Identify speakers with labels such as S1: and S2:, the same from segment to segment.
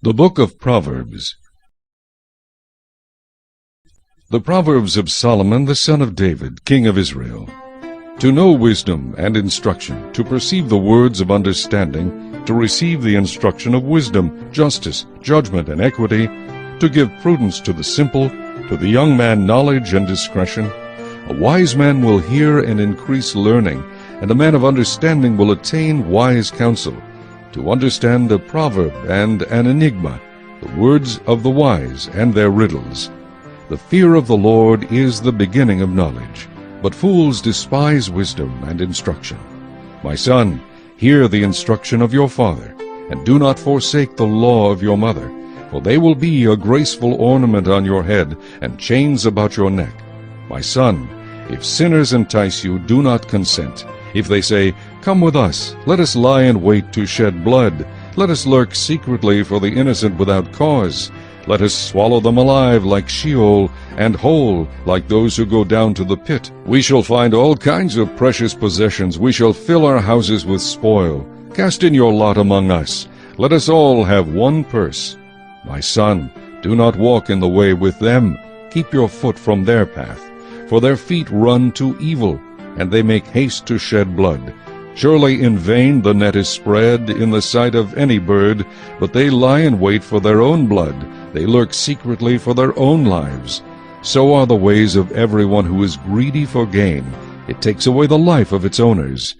S1: The Book of Proverbs. The Proverbs of Solomon the son of David, king of Israel. To know wisdom and instruction, to perceive the words of understanding, to receive the instruction of wisdom, justice, judgment, and equity, to give prudence to the simple, to the young man knowledge and discretion. A wise man will hear and increase learning, and a man of understanding will attain wise counsel. To understand a proverb and an enigma, the words of the wise and their riddles. The fear of the Lord is the beginning of knowledge, but fools despise wisdom and instruction. My son, hear the instruction of your father, and do not forsake the law of your mother, for they will be a graceful ornament on your head and chains about your neck. My son, if sinners entice you, do not consent. If they say, "Come with us, let us lie in wait to shed blood. Let us lurk secretly for the innocent without cause. Let us swallow them alive like Sheol, and whole like those who go down to the pit. We shall find all kinds of precious possessions. We shall fill our houses with spoil. Cast in your lot among us. Let us all have one purse. My son, do not walk in the way with them. Keep your foot from their path. For their feet run to evil, and they make haste to shed blood. Surely in vain the net is spread in the sight of any bird, but they lie in wait for their own blood. They lurk secretly for their own lives. So are the ways of everyone who is greedy for gain. It takes away the life of its owners.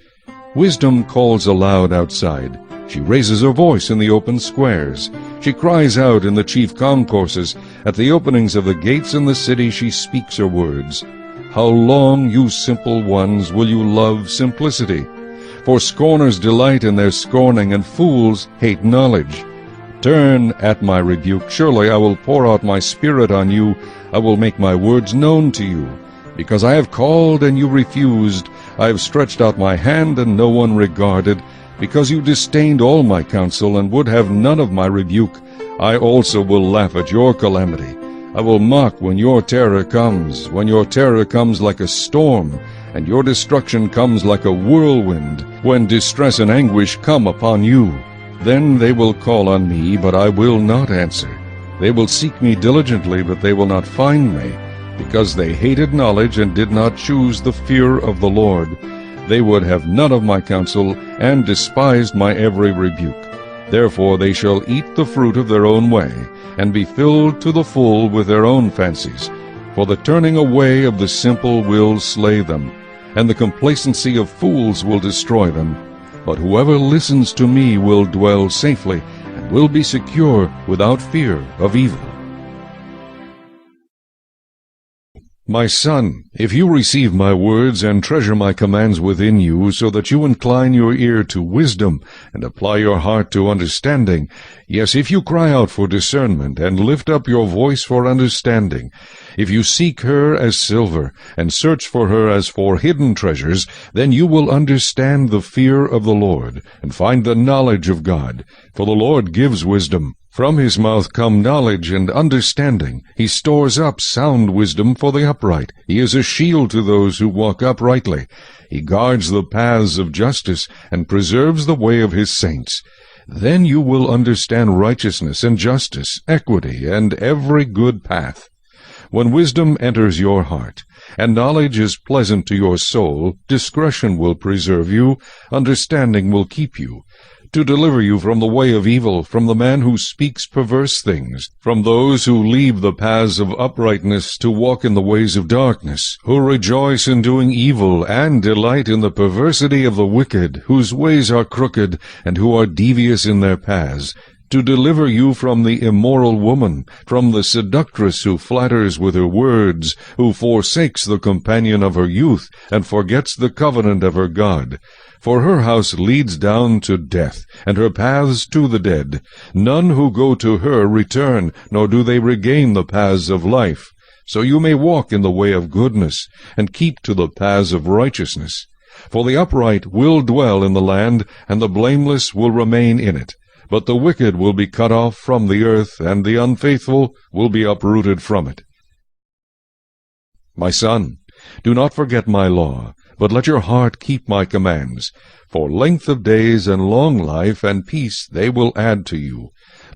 S1: Wisdom calls aloud outside. She raises her voice in the open squares. She cries out in the chief concourses. At the openings of the gates in the city she speaks her words. How long, you simple ones, will you love simplicity? For scorners delight in their scorning, and fools hate knowledge. Turn at my rebuke. Surely I will pour out my spirit on you. I will make my words known to you. Because I have called and you refused, I have stretched out my hand and no one regarded. Because you disdained all my counsel and would have none of my rebuke, I also will laugh at your calamity. I will mock when your terror comes like a storm, and your destruction comes like a whirlwind, when distress and anguish come upon you. Then they will call on me, but I will not answer. They will seek me diligently, but they will not find me, because they hated knowledge and did not choose the fear of the Lord. They would have none of my counsel, and despised my every rebuke. Therefore they shall eat the fruit of their own way, and be filled to the full with their own fancies. For the turning away of the simple will slay them, and the complacency of fools will destroy them. But whoever listens to me will dwell safely, and will be secure without fear of evil. My son, if you receive my words and treasure my commands within you, so that you incline your ear to wisdom and apply your heart to understanding, yes, if you cry out for discernment and lift up your voice for understanding, if you seek her as silver and search for her as for hidden treasures, then you will understand the fear of the Lord and find the knowledge of God. For the Lord gives wisdom. From his mouth come knowledge and understanding. He stores up sound wisdom for the upright. He is a shield to those who walk uprightly. He guards the paths of justice and preserves the way of his saints. Then you will understand righteousness and justice, equity, and every good path. When wisdom enters your heart, and knowledge is pleasant to your soul, discretion will preserve you, understanding will keep you, to deliver you from the way of evil, from the man who speaks perverse things, from those who leave the paths of uprightness to walk in the ways of darkness, who rejoice in doing evil and delight in the perversity of the wicked, whose ways are crooked, and who are devious in their paths, to deliver you from the immoral woman, from the seductress who flatters with her words, who forsakes the companion of her youth, and forgets the covenant of her God. For her house leads down to death, and her paths to the dead. None who go to her return, nor do they regain the paths of life. So you may walk in the way of goodness, and keep to the paths of righteousness. For the upright will dwell in the land, and the blameless will remain in it. But the wicked will be cut off from the earth, and the unfaithful will be uprooted from it. My son, do not forget my law, but let your heart keep my commands. For length of days and long life and peace they will add to you.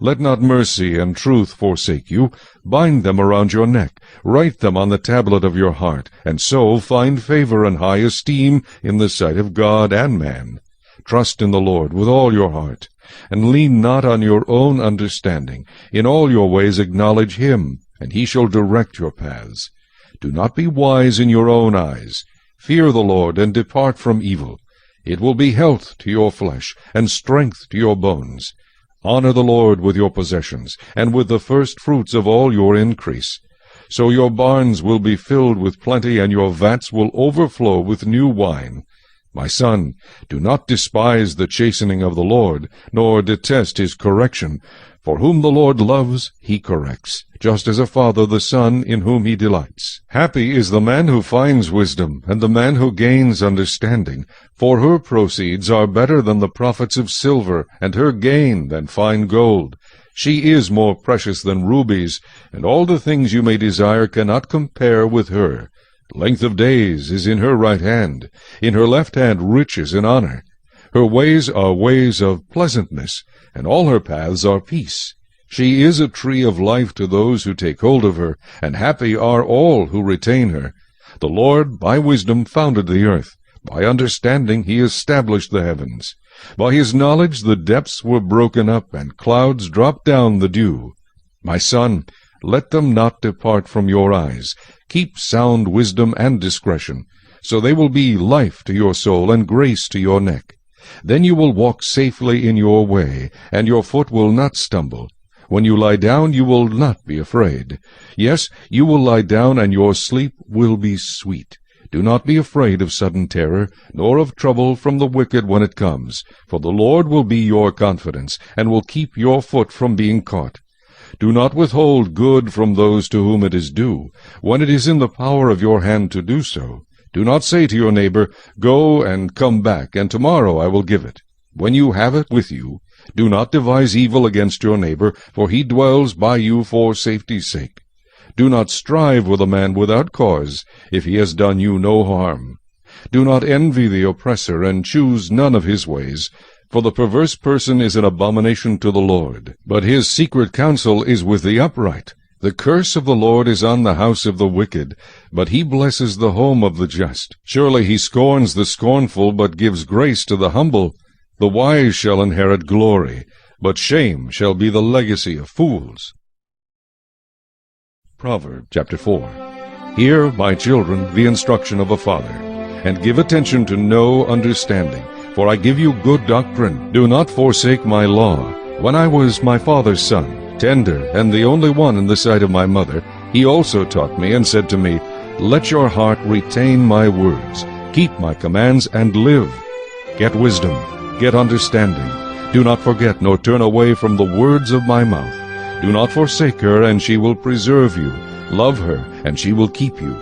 S1: Let not mercy and truth forsake you. Bind them around your neck. Write them on the tablet of your heart, and so find favor and high esteem in the sight of God and man. Trust in the Lord with all your heart, and lean not on your own understanding. In all your ways acknowledge him, and he shall direct your paths. Do not be wise in your own eyes. Fear the Lord, and depart from evil. It will be health to your flesh, and strength to your bones. Honor the Lord with your possessions, and with the first fruits of all your increase. So your barns will be filled with plenty, and your vats will overflow with new wine. My son, do not despise the chastening of the Lord, nor detest his correction. For whom the Lord loves, he corrects, just as a father the son in whom he delights. Happy is the man who finds wisdom, and the man who gains understanding. For her proceeds are better than the profits of silver, and her gain than fine gold. She is more precious than rubies, and all the things you may desire cannot compare with her. Length of days is in her right hand, in her left hand riches and honor. Her ways are ways of pleasantness, and all her paths are peace. She is a tree of life to those who take hold of her, and happy are all who retain her. The Lord by wisdom founded the earth. By understanding he established the heavens. By his knowledge the depths were broken up, and clouds dropped down the dew. My son, let them not depart from your eyes. Keep sound wisdom and discretion, so they will be life to your soul and grace to your neck. Then you will walk safely in your way, and your foot will not stumble. When you lie down, you will not be afraid. Yes, you will lie down, and your sleep will be sweet. Do not be afraid of sudden terror, nor of trouble from the wicked when it comes. For the Lord will be your confidence, and will keep your foot from being caught. Do not withhold good from those to whom it is due, when it is in the power of your hand to do so. Do not say to your neighbor, Go and come back, and tomorrow I will give it. When you have it with you, do not devise evil against your neighbor, for he dwells by you for safety's sake. Do not strive with a man without cause, if he has done you no harm. Do not envy the oppressor, and choose none of his ways. For the perverse person is an abomination to the Lord, but his secret counsel is with the upright. The curse of the Lord is on the house of the wicked, but he blesses the home of the just. Surely he scorns the scornful, but gives grace to the humble. The wise shall inherit glory, but shame shall be the legacy of fools. Proverbs chapter 4. Hear, my children, the instruction of a father, and give attention to know understanding. For I give you good doctrine. Do not forsake my law. When I was my father's son, tender, and the only one in the sight of my mother, he also taught me, and said to me, Let your heart retain my words. Keep my commands, and live. Get wisdom, get understanding. Do not forget, nor turn away from the words of my mouth. Do not forsake her, and she will preserve you. Love her, and she will keep you.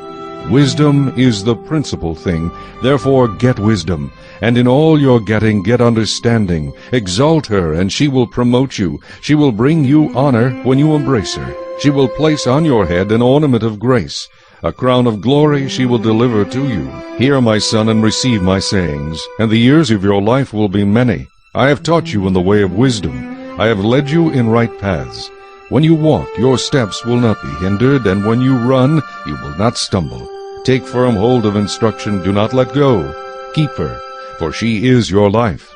S1: Wisdom is the principal thing. Therefore get wisdom, and in all your getting get understanding. Exalt her, and she will promote you. She will bring you honor when you embrace her. She will place on your head an ornament of grace. A crown of glory she will deliver to you. Hear, my son, and receive my sayings, and the years of your life will be many. I have taught you in the way of wisdom. I have led you in right paths. When you walk, your steps will not be hindered, and when you run, you will not stumble. Take firm hold of instruction, do not let go. Keep her, for she is your life.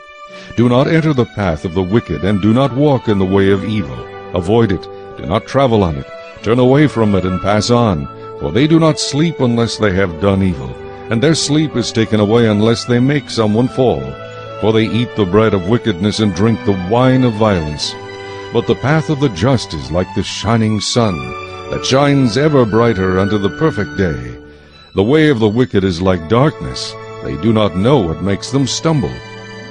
S1: Do not enter the path of the wicked, and do not walk in the way of evil. Avoid it, do not travel on it. Turn away from it and pass on, for they do not sleep unless they have done evil, and their sleep is taken away unless they make someone fall. For they eat the bread of wickedness and drink the wine of violence. But the path of the just is like the shining sun, that shines ever brighter unto the perfect day. The way of the wicked is like darkness. They do not know what makes them stumble.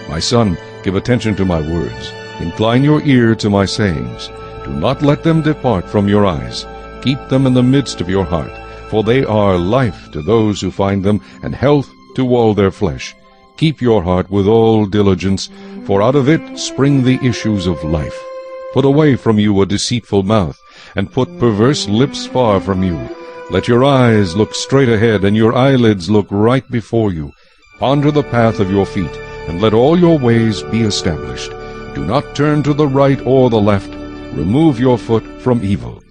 S1: My son, give attention to my words. Incline your ear to my sayings. Do not let them depart from your eyes. Keep them in the midst of your heart, for they are life to those who find them, and health to all their flesh. Keep your heart with all diligence, for out of it spring the issues of life. Put away from you a deceitful mouth, and put perverse lips far from you. Let your eyes look straight ahead, and your eyelids look right before you. Ponder the path of your feet, and let all your ways be established. Do not turn to the right or the left. Remove your foot from evil.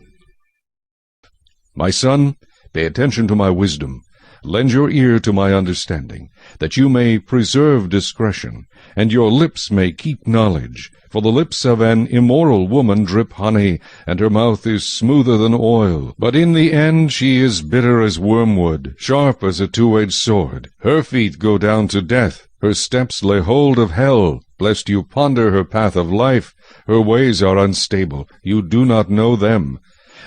S1: My son, pay attention to my wisdom. Lend your ear to my understanding, that you may preserve discretion, and your lips may keep knowledge. For the lips of an immoral woman drip honey, and her mouth is smoother than oil. But in the end she is bitter as wormwood, sharp as a two-edged sword. Her feet go down to death, her steps lay hold of hell, lest you ponder her path of life. Her ways are unstable, you do not know them.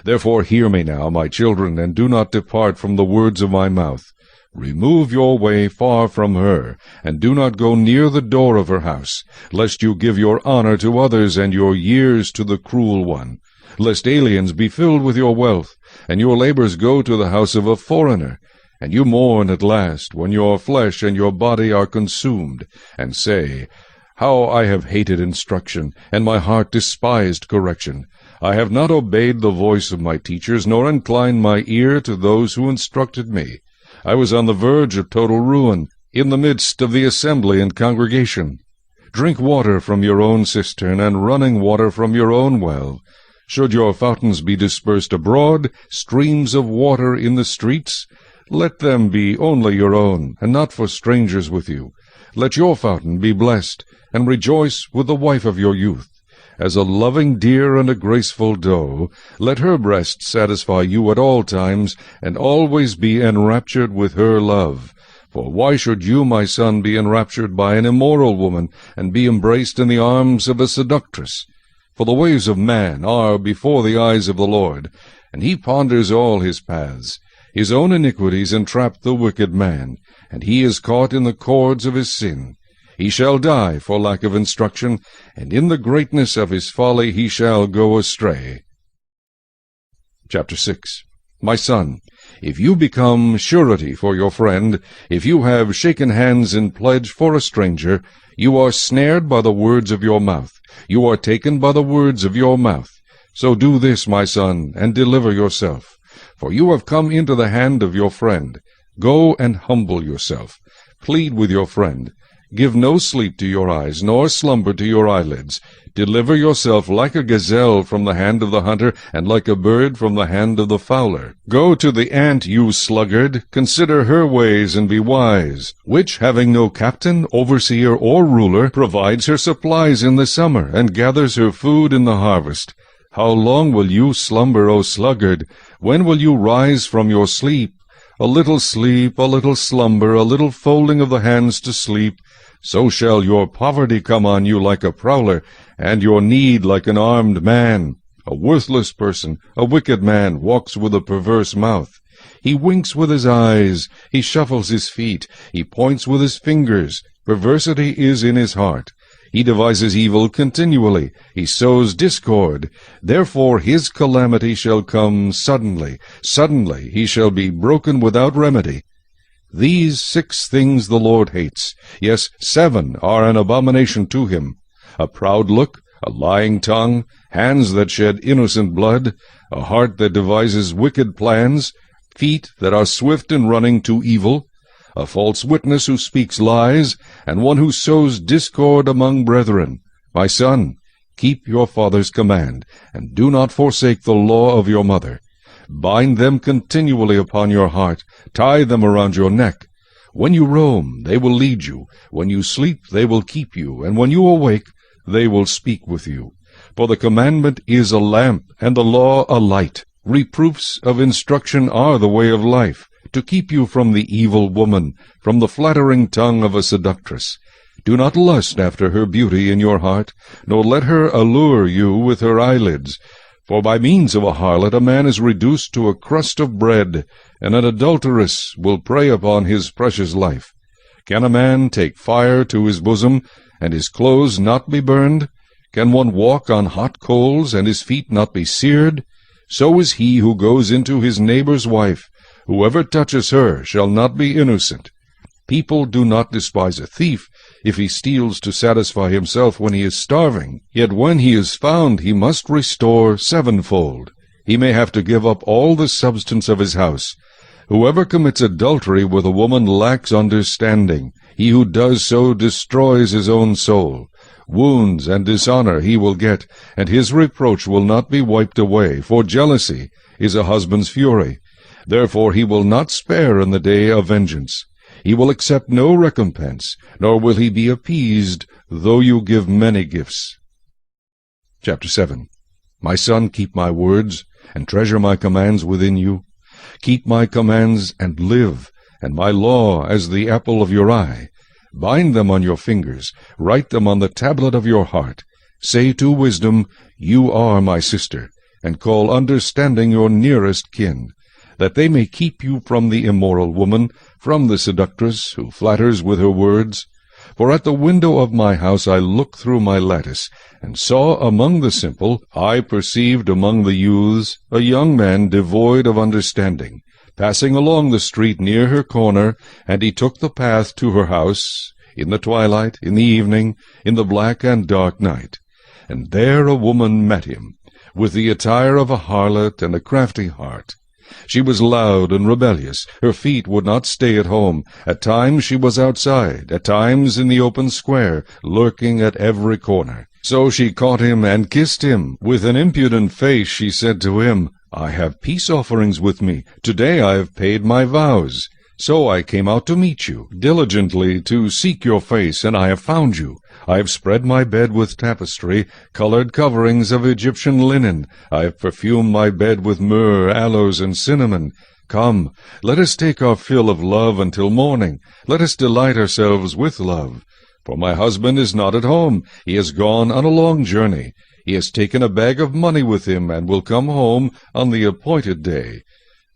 S1: Therefore hear me now, my children, and do not depart from the words of my mouth. Remove your way far from her, and do not go near the door of her house, lest you give your honor to others and your years to the cruel one, lest aliens be filled with your wealth, and your labors go to the house of a foreigner, and you mourn at last, when your flesh and your body are consumed, and say, How I have hated instruction, and my heart despised correction. I have not obeyed the voice of my teachers, nor inclined my ear to those who instructed me. I was on the verge of total ruin, in the midst of the assembly and congregation. Drink water from your own cistern, and running water from your own well. Should your fountains be dispersed abroad, streams of water in the streets? Let them be only your own, and not for strangers with you. Let your fountain be blessed, and rejoice with the wife of your youth. As a loving deer and a graceful doe, let her breast satisfy you at all times, and always be enraptured with her love. For why should you, my son, be enraptured by an immoral woman, and be embraced in the arms of a seductress? For the ways of man are before the eyes of the Lord, and he ponders all his paths. His own iniquities entrap the wicked man, and he is caught in the cords of his sin. He shall die for lack of instruction, and in the greatness of his folly he shall go astray. Chapter 6. My son, if you become surety for your friend, if you have shaken hands in pledge for a stranger, you are snared by the words of your mouth. You are taken by the words of your mouth. So do this, my son, and deliver yourself. For you have come into the hand of your friend. Go and humble yourself. Plead with your friend. Give no sleep to your eyes, nor slumber to your eyelids. Deliver yourself like a gazelle from the hand of the hunter, and like a bird from the hand of the fowler. Go to the ant, you sluggard, consider her ways, and be wise, which, having no captain, overseer, or ruler, provides her supplies in the summer, and gathers her food in the harvest. How long will you slumber, O sluggard? When will you rise from your sleep? A little sleep, a little slumber, a little folding of the hands to sleep. So shall your poverty come on you like a prowler, and your need like an armed man. A worthless person, a wicked man, walks with a perverse mouth. He winks with his eyes, he shuffles his feet, he points with his fingers. Perversity is in his heart. He devises evil continually, he sows discord. Therefore his calamity shall come suddenly. Suddenly he shall be broken without remedy. These 6 things the Lord hates. Yes, 7 are an abomination to him. A proud look, a lying tongue, hands that shed innocent blood, a heart that devises wicked plans, feet that are swift in running to evil, a false witness who speaks lies, and one who sows discord among brethren. My son, keep your father's command, and do not forsake the law of your mother. Bind them continually upon your heart, tie them around your neck. When you roam, they will lead you. When you sleep, they will keep you. And when you awake, they will speak with you. For the commandment is a lamp, and the law a light. Reproofs of instruction are the way of life, to keep you from the evil woman, from the flattering tongue of a seductress. Do not lust after her beauty in your heart, nor let her allure you with her eyelids. For by means of a harlot a man is reduced to a crust of bread, and an adulteress will prey upon his precious life. Can a man take fire to his bosom, and his clothes not be burned? Can one walk on hot coals, and his feet not be seared? So is he who goes into his neighbor's wife. Whoever touches her shall not be innocent. People do not despise a thief, if he steals to satisfy himself when he is starving. Yet when he is found, he must restore 7-fold. He may have to give up all the substance of his house. Whoever commits adultery with a woman lacks understanding. He who does so destroys his own soul. Wounds and dishonor he will get, and his reproach will not be wiped away, for jealousy is a husband's fury. Therefore he will not spare in the day of vengeance. He will accept no recompense, nor will he be appeased, though you give many gifts. Chapter 7. My son, keep my words, and treasure my commands within you. Keep my commands and live, and my law as the apple of your eye. Bind them on your fingers, write them on the tablet of your heart. Say to wisdom, You are my sister, and call understanding your nearest kin, that they may keep you from the immoral woman, from the seductress who flatters with her words. For at the window of my house I looked through my lattice, and saw among the simple, I perceived among the youths, a young man devoid of understanding, passing along the street near her corner, and he took the path to her house, in the twilight, in the evening, in the black and dark night. And there a woman met him, with the attire of a harlot and a crafty heart. She was loud and rebellious. Her feet would not stay at home. At times she was outside, at times in the open square, lurking at every corner. So she caught him and kissed him. With an impudent face she said to him, I have peace offerings with me. Today I have paid my vows. So I came out to meet you, diligently to seek your face, and I have found you. I have spread my bed with tapestry, colored coverings of Egyptian linen. I have perfumed my bed with myrrh, aloes, and cinnamon. Come, let us take our fill of love until morning. Let us delight ourselves with love. For my husband is not at home. He has gone on a long journey. He has taken a bag of money with him, and will come home on the appointed day.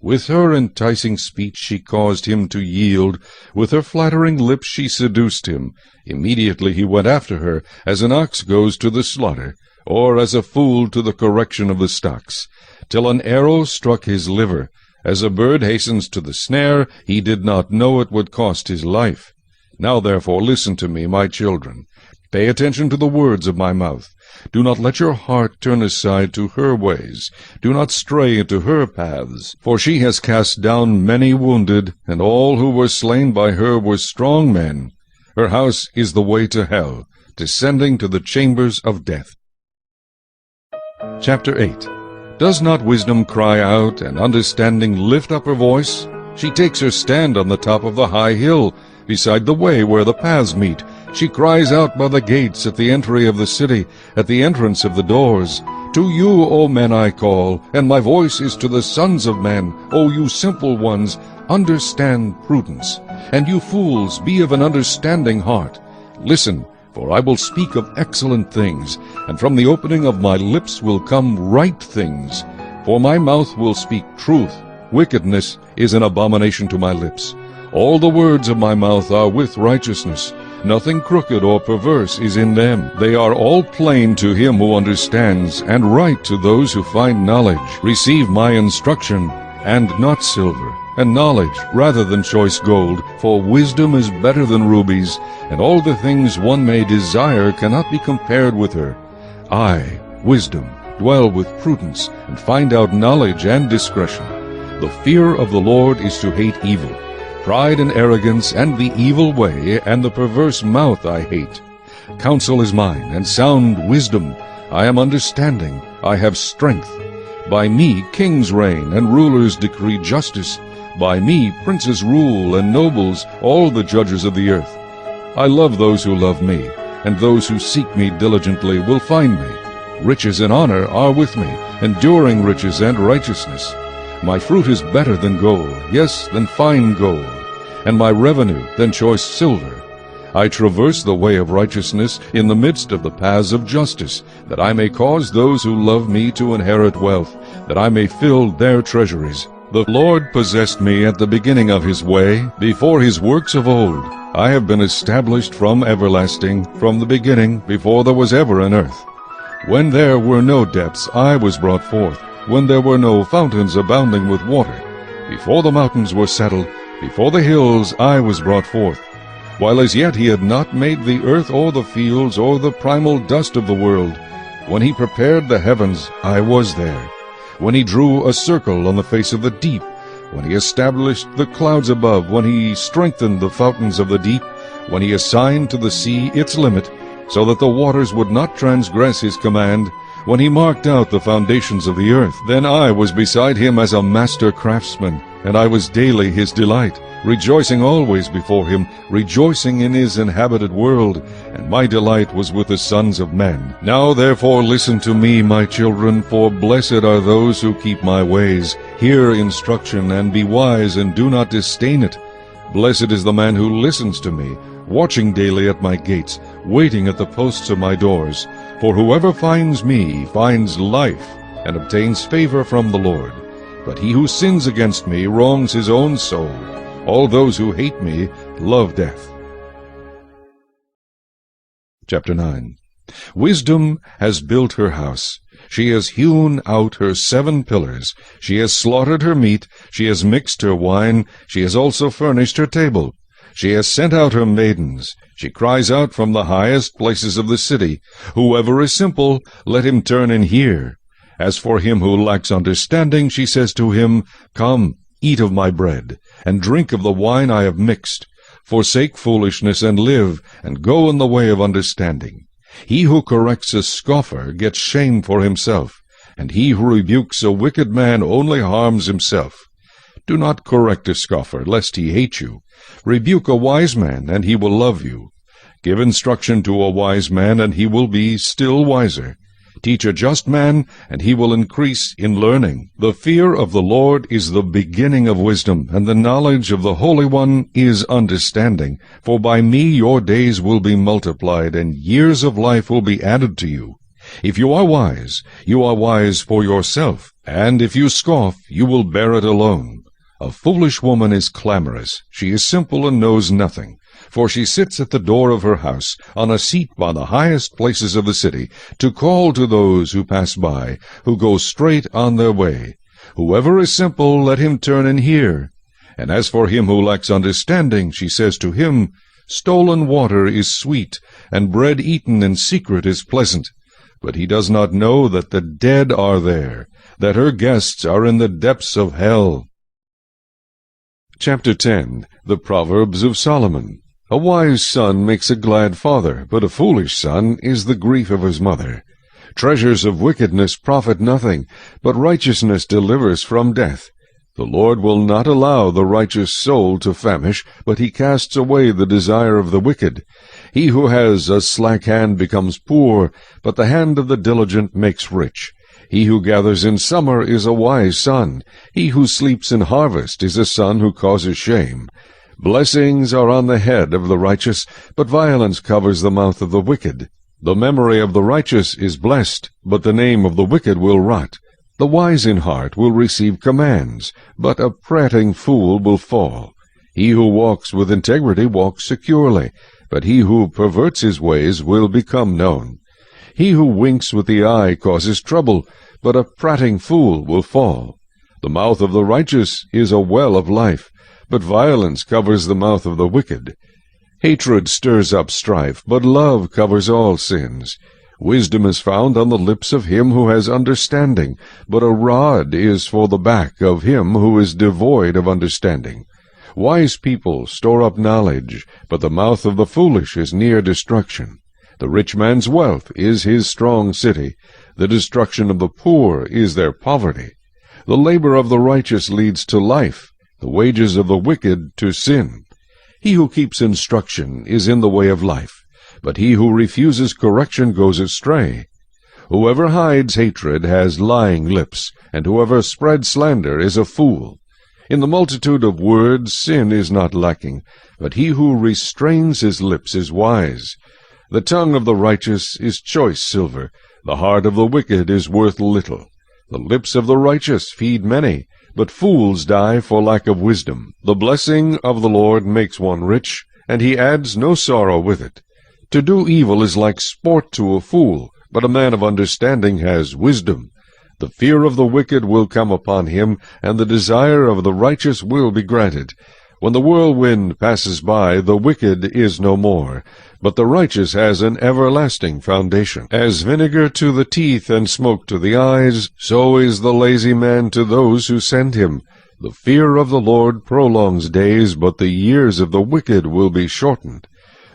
S1: With her enticing speech she caused him to yield. With her flattering lips she seduced him. Immediately he went after her, as an ox goes to the slaughter, or as a fool to the correction of the stocks, till an arrow struck his liver. As a bird hastens to the snare, he did not know it would cost his life. Now therefore listen to me, my children. Pay attention to the words of my mouth. Do not let your heart turn aside to her ways. Do not stray into her paths. For she has cast down many wounded, and all who were slain by her were strong men. Her house is the way to hell, descending to the chambers of death. Chapter 8. Does not wisdom cry out, and understanding lift up her voice? She takes her stand on the top of the high hill, beside the way where the paths meet. She cries out by the gates, at the entry of the city, at the entrance of the doors. To you, O men, I call, and my voice is to the sons of men. O you simple ones, understand prudence. And you fools, be of an understanding heart. Listen, for I will speak of excellent things, and from the opening of my lips will come right things. For my mouth will speak truth. Wickedness is an abomination to my lips. All the words of my mouth are with righteousness. Nothing crooked or perverse is in them. They are all plain to him who understands, and right to those who find knowledge. Receive my instruction, and not silver, and knowledge rather than choice gold. For wisdom is better than rubies, and all the things one may desire cannot be compared with her. I, wisdom, dwell with prudence, and find out knowledge and discretion. The fear of the Lord is to hate evil. Pride and arrogance, and the evil way, and the perverse mouth I hate. Counsel is mine, and sound wisdom. I am understanding, I have strength. By me kings reign, and rulers decree justice. By me princes rule, and nobles, all the judges of the earth. I love those who love me, and those who seek me diligently will find me. Riches and honor are with me, enduring riches and righteousness. My fruit is better than gold, yes, than fine gold, and my revenue than choice silver. I traverse the way of righteousness in the midst of the paths of justice, that I may cause those who love me to inherit wealth, that I may fill their treasuries. The Lord possessed me at the beginning of his way, before his works of old. I have been established from everlasting, from the beginning, before there was ever an earth. When there were no depths, I was brought forth. When there were no fountains abounding with water, before the mountains were settled, before the hills I was brought forth. While as yet he had not made the earth or the fields or the primal dust of the world, when he prepared the heavens, I was there. When he drew a circle on the face of the deep, when he established the clouds above, when he strengthened the fountains of the deep, when he assigned to the sea its limit, so that the waters would not transgress his command, when he marked out the foundations of the earth. Then I was beside him as a master craftsman, and I was daily his delight, rejoicing always before him, rejoicing in his inhabited world, and my delight was with the sons of men. Now therefore listen to me, my children, for blessed are those who keep my ways. Hear instruction, and be wise, and do not disdain it. Blessed is the man who listens to me, watching daily at my gates, waiting at the posts of my doors. For whoever finds me finds life, and obtains favor from the Lord. But he who sins against me wrongs his own soul. All those who hate me love death. Chapter 9. Wisdom has built her house. She has hewn out her 7 pillars. She has slaughtered her meat. She has mixed her wine. She has also furnished her table. She has sent out her maidens. She cries out from the highest places of the city, Whoever is simple, let him turn and hear. As for him who lacks understanding, she says to him, Come, eat of my bread, and drink of the wine I have mixed. Forsake foolishness and live, and go in the way of understanding. He who corrects a scoffer gets shame for himself, and he who rebukes a wicked man only harms himself. Do not correct a scoffer, lest he hate you. Rebuke a wise man, and he will love you. Give instruction to a wise man, and he will be still wiser. Teach a just man, and he will increase in learning. The fear of the Lord is the beginning of wisdom, and the knowledge of the Holy One is understanding. For by me your days will be multiplied, and years of life will be added to you. If you are wise for yourself, and if you scoff, you will bear it alone. A foolish woman is clamorous. She is simple and knows nothing. For she sits at the door of her house, on a seat by the highest places of the city, to call to those who pass by, who go straight on their way. Whoever is simple, let him turn and hear. And as for him who lacks understanding, she says to him, Stolen water is sweet, and bread eaten in secret is pleasant. But he does not know that the dead are there, that her guests are in the depths of hell. Chapter 10. The Proverbs of Solomon. A wise son makes a glad father, but a foolish son is the grief of his mother. Treasures of wickedness profit nothing, but righteousness delivers from death. The Lord will not allow the righteous soul to famish, but he casts away the desire of the wicked. He who has a slack hand becomes poor, but the hand of the diligent makes rich. He who gathers in summer is a wise son. He who sleeps in harvest is a son who causes shame. Blessings are on the head of the righteous, but violence covers the mouth of the wicked. The memory of the righteous is blessed, but the name of the wicked will rot. The wise in heart will receive commands, but a prating fool will fall. He who walks with integrity walks securely, but he who perverts his ways will become known. He who winks with the eye causes trouble, but a prating fool will fall. The mouth of the righteous is a well of life, but violence covers the mouth of the wicked. Hatred stirs up strife, but love covers all sins. Wisdom is found on the lips of him who has understanding, but a rod is for the back of him who is devoid of understanding. Wise people store up knowledge, but the mouth of the foolish is near destruction. The rich man's wealth is his strong city. The destruction of the poor is their poverty. The labor of the righteous leads to life, the wages of the wicked to sin. He who keeps instruction is in the way of life, but he who refuses correction goes astray. Whoever hides hatred has lying lips, and whoever spreads slander is a fool. In the multitude of words sin is not lacking, but he who restrains his lips is wise. The tongue of the righteous is choice silver, the heart of the wicked is worth little. The lips of the righteous feed many, but fools die for lack of wisdom. The blessing of the Lord makes one rich, and he adds no sorrow with it. To do evil is like sport to a fool, but a man of understanding has wisdom. The fear of the wicked will come upon him, and the desire of the righteous will be granted. When the whirlwind passes by, the wicked is no more, but the righteous has an everlasting foundation. As vinegar to the teeth and smoke to the eyes, so is the lazy man to those who send him. The fear of the Lord prolongs days, but the years of the wicked will be shortened.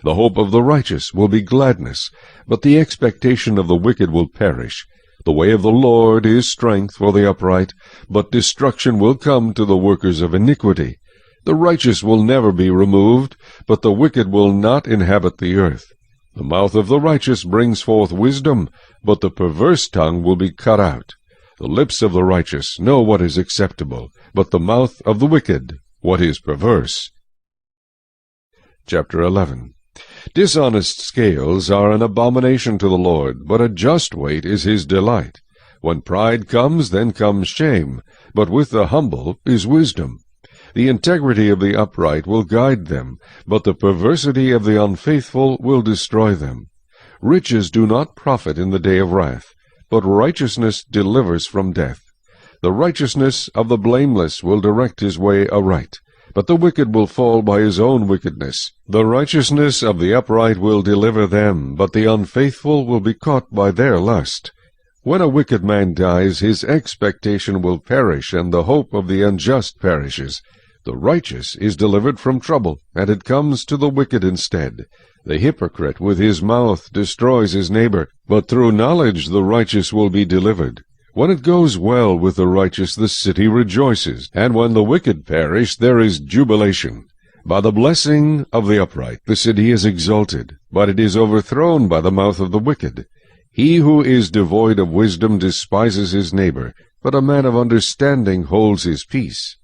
S1: The hope of the righteous will be gladness, but the expectation of the wicked will perish. The way of the Lord is strength for the upright, but destruction will come to the workers of iniquity. The righteous will never be removed, but the wicked will not inhabit the earth. The mouth of the righteous brings forth wisdom, but the perverse tongue will be cut out. The lips of the righteous know what is acceptable, but the mouth of the wicked what is perverse. Chapter 11. Dishonest scales are an abomination to the Lord, but a just weight is his delight. When pride comes, then comes shame, but with the humble is wisdom. The integrity of the upright will guide them, but the perversity of the unfaithful will destroy them. Riches do not profit in the day of wrath, but righteousness delivers from death. The righteousness of the blameless will direct his way aright, but the wicked will fall by his own wickedness. The righteousness of the upright will deliver them, but the unfaithful will be caught by their lust. When a wicked man dies, his expectation will perish, and the hope of the unjust perishes. The righteous is delivered from trouble, and it comes to the wicked instead. The hypocrite with his mouth destroys his neighbor, but through knowledge the righteous will be delivered. When it goes well with the righteous, the city rejoices, and when the wicked perish, there is jubilation. By the blessing of the upright the city is exalted, but it is overthrown by the mouth of the wicked. He who is devoid of wisdom despises his neighbor, but a man of understanding holds his peace.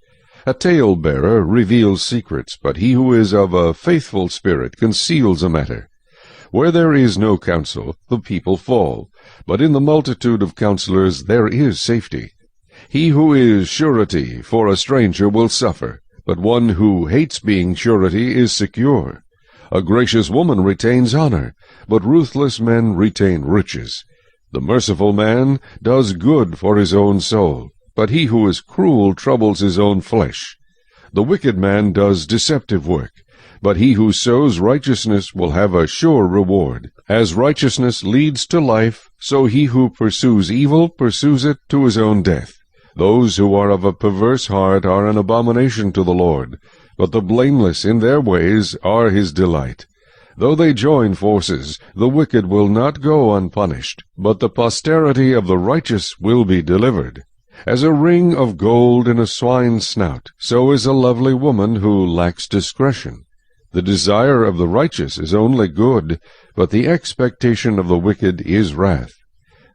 S1: A tale-bearer reveals secrets, but he who is of a faithful spirit conceals a matter. Where there is no counsel, the people fall, but in the multitude of counselors there is safety. He who is surety for a stranger will suffer, but one who hates being surety is secure. A gracious woman retains honor, but ruthless men retain riches. The merciful man does good for his own soul, but he who is cruel troubles his own flesh. The wicked man does deceptive work, but he who sows righteousness will have a sure reward. As righteousness leads to life, so he who pursues evil pursues it to his own death. Those who are of a perverse heart are an abomination to the Lord, but the blameless in their ways are his delight. Though they join forces, the wicked will not go unpunished, but the posterity of the righteous will be delivered. As a ring of gold in a swine's snout, so is a lovely woman who lacks discretion. The desire of the righteous is only good, but the expectation of the wicked is wrath.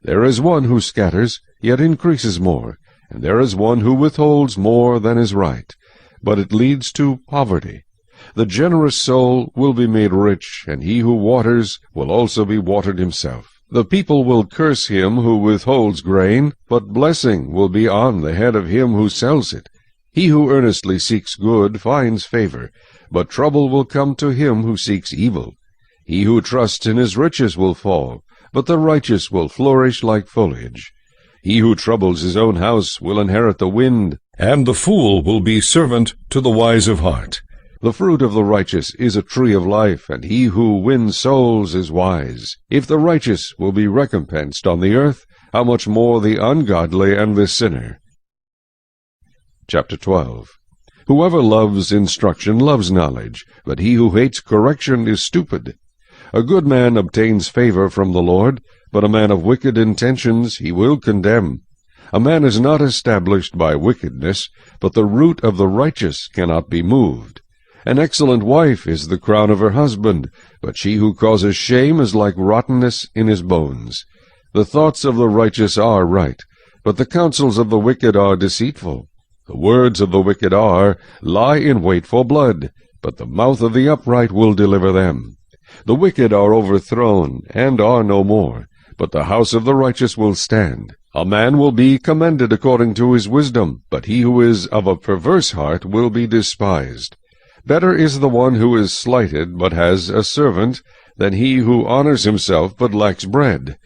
S1: There is one who scatters, yet increases more, and there is one who withholds more than is right, but it leads to poverty. The generous soul will be made rich, and he who waters will also be watered himself. The people will curse him who withholds grain, but blessing will be on the head of him who sells it. He who earnestly seeks good finds favor, but trouble will come to him who seeks evil. He who trusts in his riches will fall, but the righteous will flourish like foliage. He who troubles his own house will inherit the wind, and the fool will be servant to the wise of heart. The fruit of the righteous is a tree of life, and he who wins souls is wise. If the righteous will be recompensed on the earth, how much more the ungodly and the sinner? Chapter 12. Whoever loves instruction loves knowledge, but he who hates correction is stupid. A good man obtains favor from the Lord, but a man of wicked intentions he will condemn. A man is not established by wickedness, but the root of the righteous cannot be moved. An excellent wife is the crown of her husband, but she who causes shame is like rottenness in his bones. The thoughts of the righteous are right, but the counsels of the wicked are deceitful. The words of the wicked lie in wait for blood, but the mouth of the upright will deliver them. The wicked are overthrown, and are no more, but the house of the righteous will stand. A man will be commended according to his wisdom, but he who is of a perverse heart will be despised. Better is the one who is slighted, but has a servant, than he who honors himself, but lacks bread.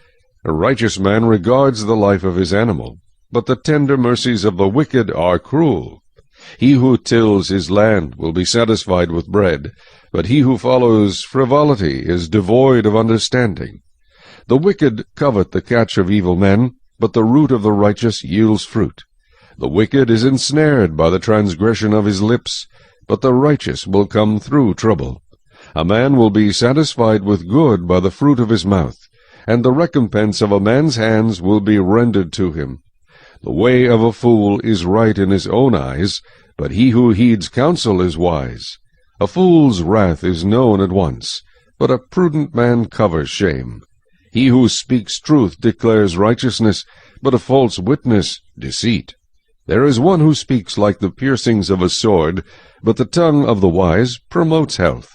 S1: A righteous man regards the life of his animal, but the tender mercies of the wicked are cruel. He who tills his land will be satisfied with bread, but he who follows frivolity is devoid of understanding. The wicked covet the catch of evil men, but the root of the righteous yields fruit. The wicked is ensnared by the transgression of his lips, but the righteous will come through trouble. A man will be satisfied with good by the fruit of his mouth, and the recompense of a man's hands will be rendered to him. The way of a fool is right in his own eyes, but he who heeds counsel is wise. A fool's wrath is known at once, but a prudent man covers shame. He who speaks truth declares righteousness, but a false witness deceit. There is one who speaks like the piercings of a sword, but the tongue of the wise promotes health.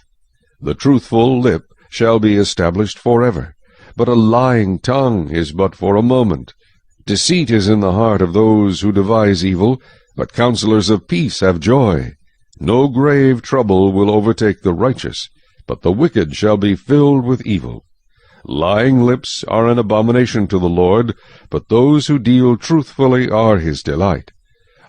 S1: The truthful lip shall be established forever, but a lying tongue is but for a moment. Deceit is in the heart of those who devise evil, but counselors of peace have joy. No grave trouble will overtake the righteous, but the wicked shall be filled with evil. Lying lips are an abomination to the Lord, but those who deal truthfully are his delight.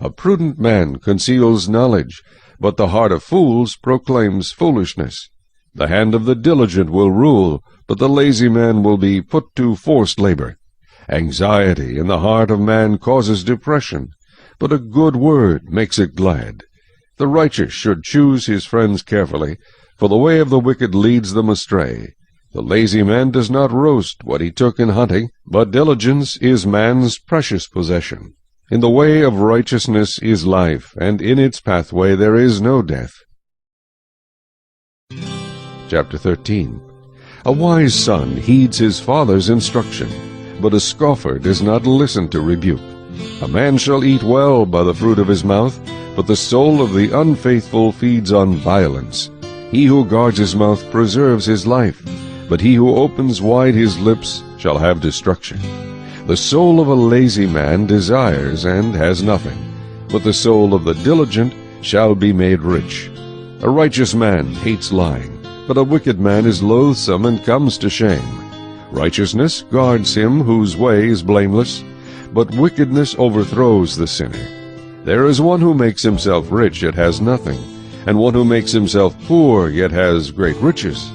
S1: A prudent man conceals knowledge, but the heart of fools proclaims foolishness. The hand of the diligent will rule, but the lazy man will be put to forced labor. Anxiety in the heart of man causes depression, but a good word makes it glad. The righteous should choose his friends carefully, for the way of the wicked leads them astray. The lazy man does not roast what he took in hunting, but diligence is man's precious possession. In the way of righteousness is life, and in its pathway there is no death. Chapter 13. A wise son heeds his father's instruction, but a scoffer does not listen to rebuke. A man shall eat well by the fruit of his mouth, but the soul of the unfaithful feeds on violence. He who guards his mouth preserves his life, but he who opens wide his lips shall have destruction. The soul of a lazy man desires and has nothing, but the soul of the diligent shall be made rich. A righteous man hates lying, but a wicked man is loathsome and comes to shame. Righteousness guards him whose way is blameless, but wickedness overthrows the sinner. There is one who makes himself rich yet has nothing, and one who makes himself poor yet has great riches.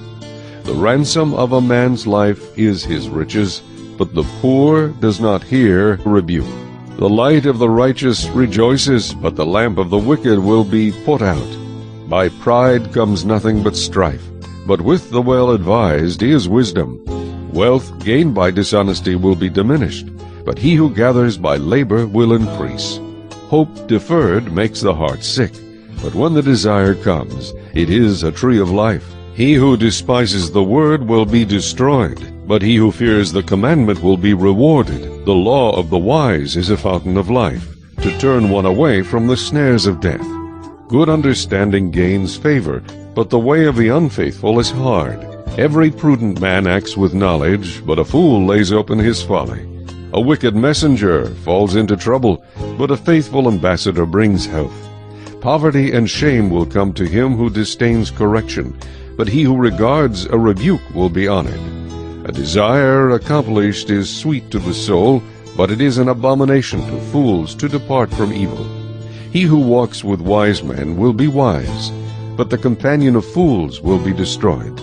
S1: The ransom of a man's life is his riches, but the poor does not hear rebuke. The light of the righteous rejoices, but the lamp of the wicked will be put out. By pride comes nothing but strife, but with the well-advised is wisdom. Wealth gained by dishonesty will be diminished, but he who gathers by labor will increase. Hope deferred makes the heart sick, but when the desire comes, it is a tree of life. He who despises the word will be destroyed, but he who fears the commandment will be rewarded. The law of the wise is a fountain of life, to turn one away from the snares of death. Good understanding gains favor, but the way of the unfaithful is hard. Every prudent man acts with knowledge, but a fool lays open his folly. A wicked messenger falls into trouble, but a faithful ambassador brings health. Poverty and shame will come to him who disdains correction, but he who regards a rebuke will be honored. A desire accomplished is sweet to the soul, but it is an abomination to fools to depart from evil. He who walks with wise men will be wise, but the companion of fools will be destroyed.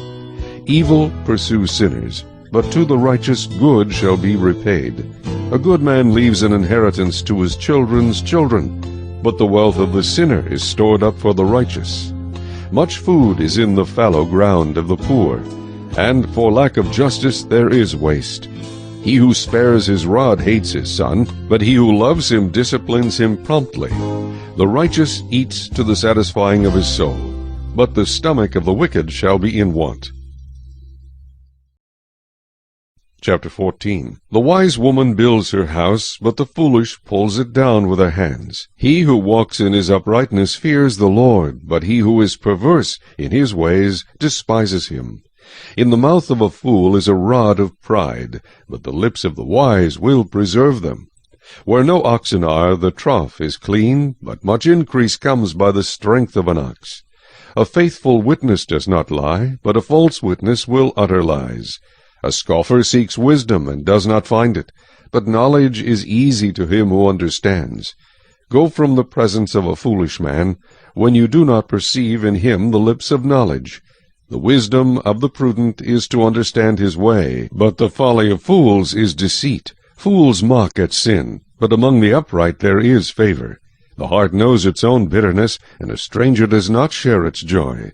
S1: Evil pursues sinners, but to the righteous good shall be repaid. A good man leaves an inheritance to his children's children, but the wealth of the sinner is stored up for the righteous. Much food is in the fallow ground of the poor, and for lack of justice there is waste. He who spares his rod hates his son, but he who loves him disciplines him promptly. The righteous eats to the satisfying of his soul, but the stomach of the wicked shall be in want. Chapter 14. The wise woman builds her house, but the foolish pulls it down with her hands. He who walks in his uprightness fears the Lord, but he who is perverse in his ways despises him. In the mouth of a fool is a rod of pride, but the lips of the wise will preserve them. Where no oxen are, the trough is clean, but much increase comes by the strength of an ox. A faithful witness does not lie, but a false witness will utter lies. A scoffer seeks wisdom and does not find it, but knowledge is easy to him who understands. Go from the presence of a foolish man, when you do not perceive in him the lips of knowledge. The wisdom of the prudent is to understand his way, but the folly of fools is deceit. Fools mock at sin, but among the upright there is favor. The heart knows its own bitterness, and a stranger does not share its joy.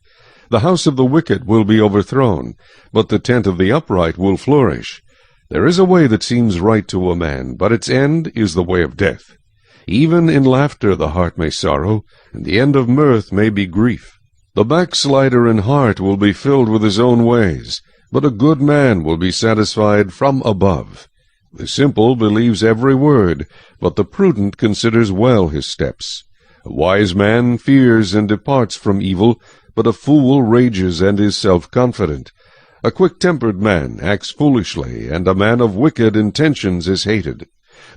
S2: The house of the wicked will be overthrown, but the tent of the upright will flourish. There is a way that seems right to a man, but its end is the way of death. Even in laughter the heart may sorrow, and the end of mirth may be grief. The backslider in heart will be filled with his own ways, but a good man will be satisfied from above. The simple believes every word, but the prudent considers well his steps. A wise man fears and departs from evil, but a fool rages and is self-confident. A quick-tempered man acts foolishly, and a man of wicked intentions is hated.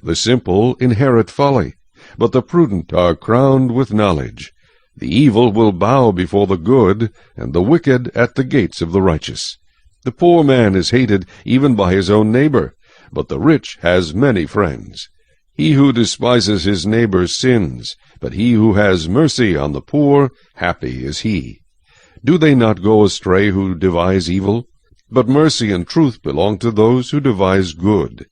S2: The simple inherit folly, but the prudent are crowned with knowledge. The evil will bow before the good, and the wicked at the gates of the righteous. The poor man is hated even by his own neighbor, but the rich has many friends. He who despises his neighbor sins, but he who has mercy on the poor, happy is he. Do they not go astray who devise evil? But mercy and truth belong to those who devise good.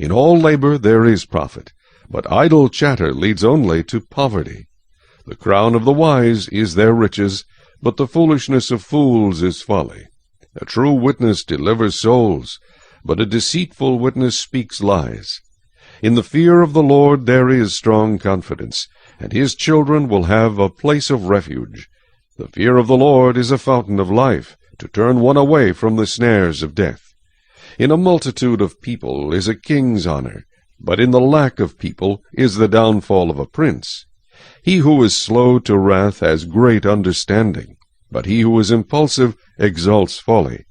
S2: In all labor there is profit, but idle chatter leads only to poverty. The crown of the wise is their riches, but the foolishness of fools is folly. A true witness delivers souls, but a deceitful witness speaks lies. In the fear of the Lord there is strong confidence, and his children will have a place of refuge. The fear of the Lord is a fountain of life, to turn one away from the snares of death. In a multitude of people is a king's honor, but in the lack of people is the downfall of a prince. He who is slow to wrath has great understanding, but he who is impulsive exalts folly.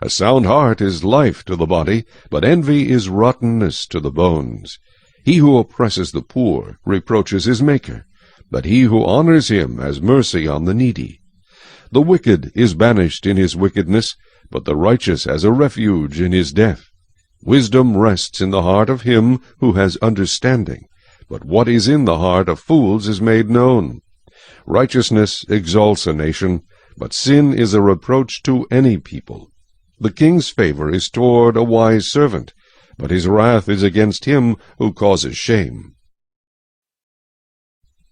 S2: A sound heart is life to the body, but envy is rottenness to the bones. He who oppresses the poor reproaches his Maker, but he who honors him has mercy on the needy. The wicked is banished in his wickedness, but the righteous has a refuge in his death. Wisdom rests in the heart of him who has understanding, but what is in the heart of fools is made known. Righteousness exalts a nation, but sin is a reproach to any people. The king's favor is toward a wise servant, but his wrath is against him who causes shame.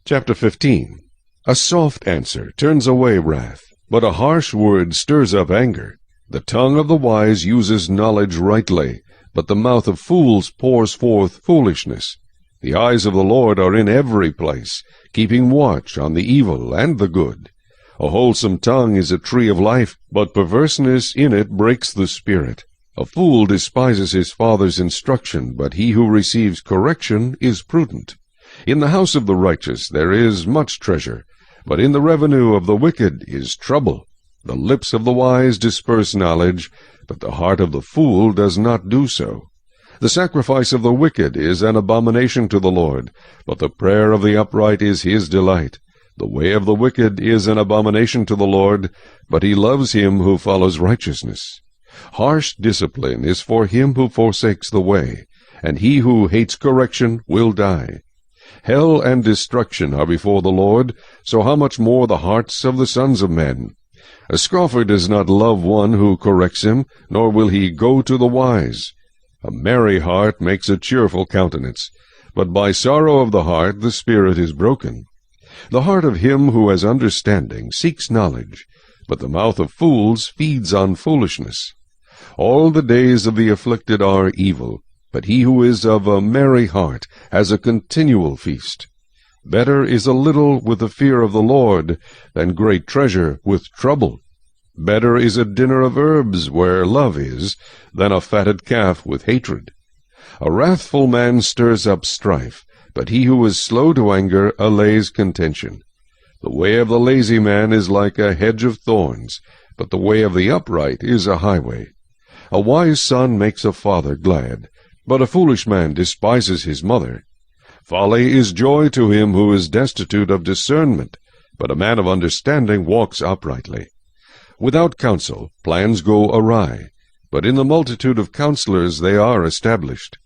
S2: Chapter 15. A soft answer turns away wrath, but a harsh word stirs up anger. The tongue of the wise uses knowledge rightly, but the mouth of fools pours forth foolishness. The eyes of the Lord are in every place, keeping watch on the evil and the good. A wholesome tongue is a tree of life, but perverseness in it breaks the spirit. A fool despises his father's instruction, but he who receives correction is prudent. In the house of the righteous there is much treasure, but in the revenue of the wicked is trouble. The lips of the wise disperse knowledge, but the heart of the fool does not do so. The sacrifice of the wicked is an abomination to the Lord, but the prayer of the upright is his delight. The way of the wicked is an abomination to the Lord, but he loves him who follows righteousness. Harsh discipline is for him who forsakes the way, and he who hates correction will die. Hell and destruction are before the Lord, so how much more the hearts of the sons of men? A scoffer does not love one who corrects him, nor will he go to the wise. A merry heart makes a cheerful countenance, but by sorrow of the heart the spirit is broken. The heart of him who has understanding seeks knowledge, but the mouth of fools feeds on foolishness. All the days of the afflicted are evil, but he who is of a merry heart has a continual feast. Better is a little with the fear of the Lord than great treasure with trouble. Better is a dinner of herbs where love is than a fatted calf with hatred. A wrathful man stirs up strife, but he who is slow to anger allays contention. The way of the lazy man is like a hedge of thorns, but the way of the upright is a highway. A wise son makes a father glad, but a foolish man despises his mother. Folly is joy to him who is destitute of discernment, but a man of understanding walks uprightly. Without counsel plans go awry, but in the multitude of counselors they are established.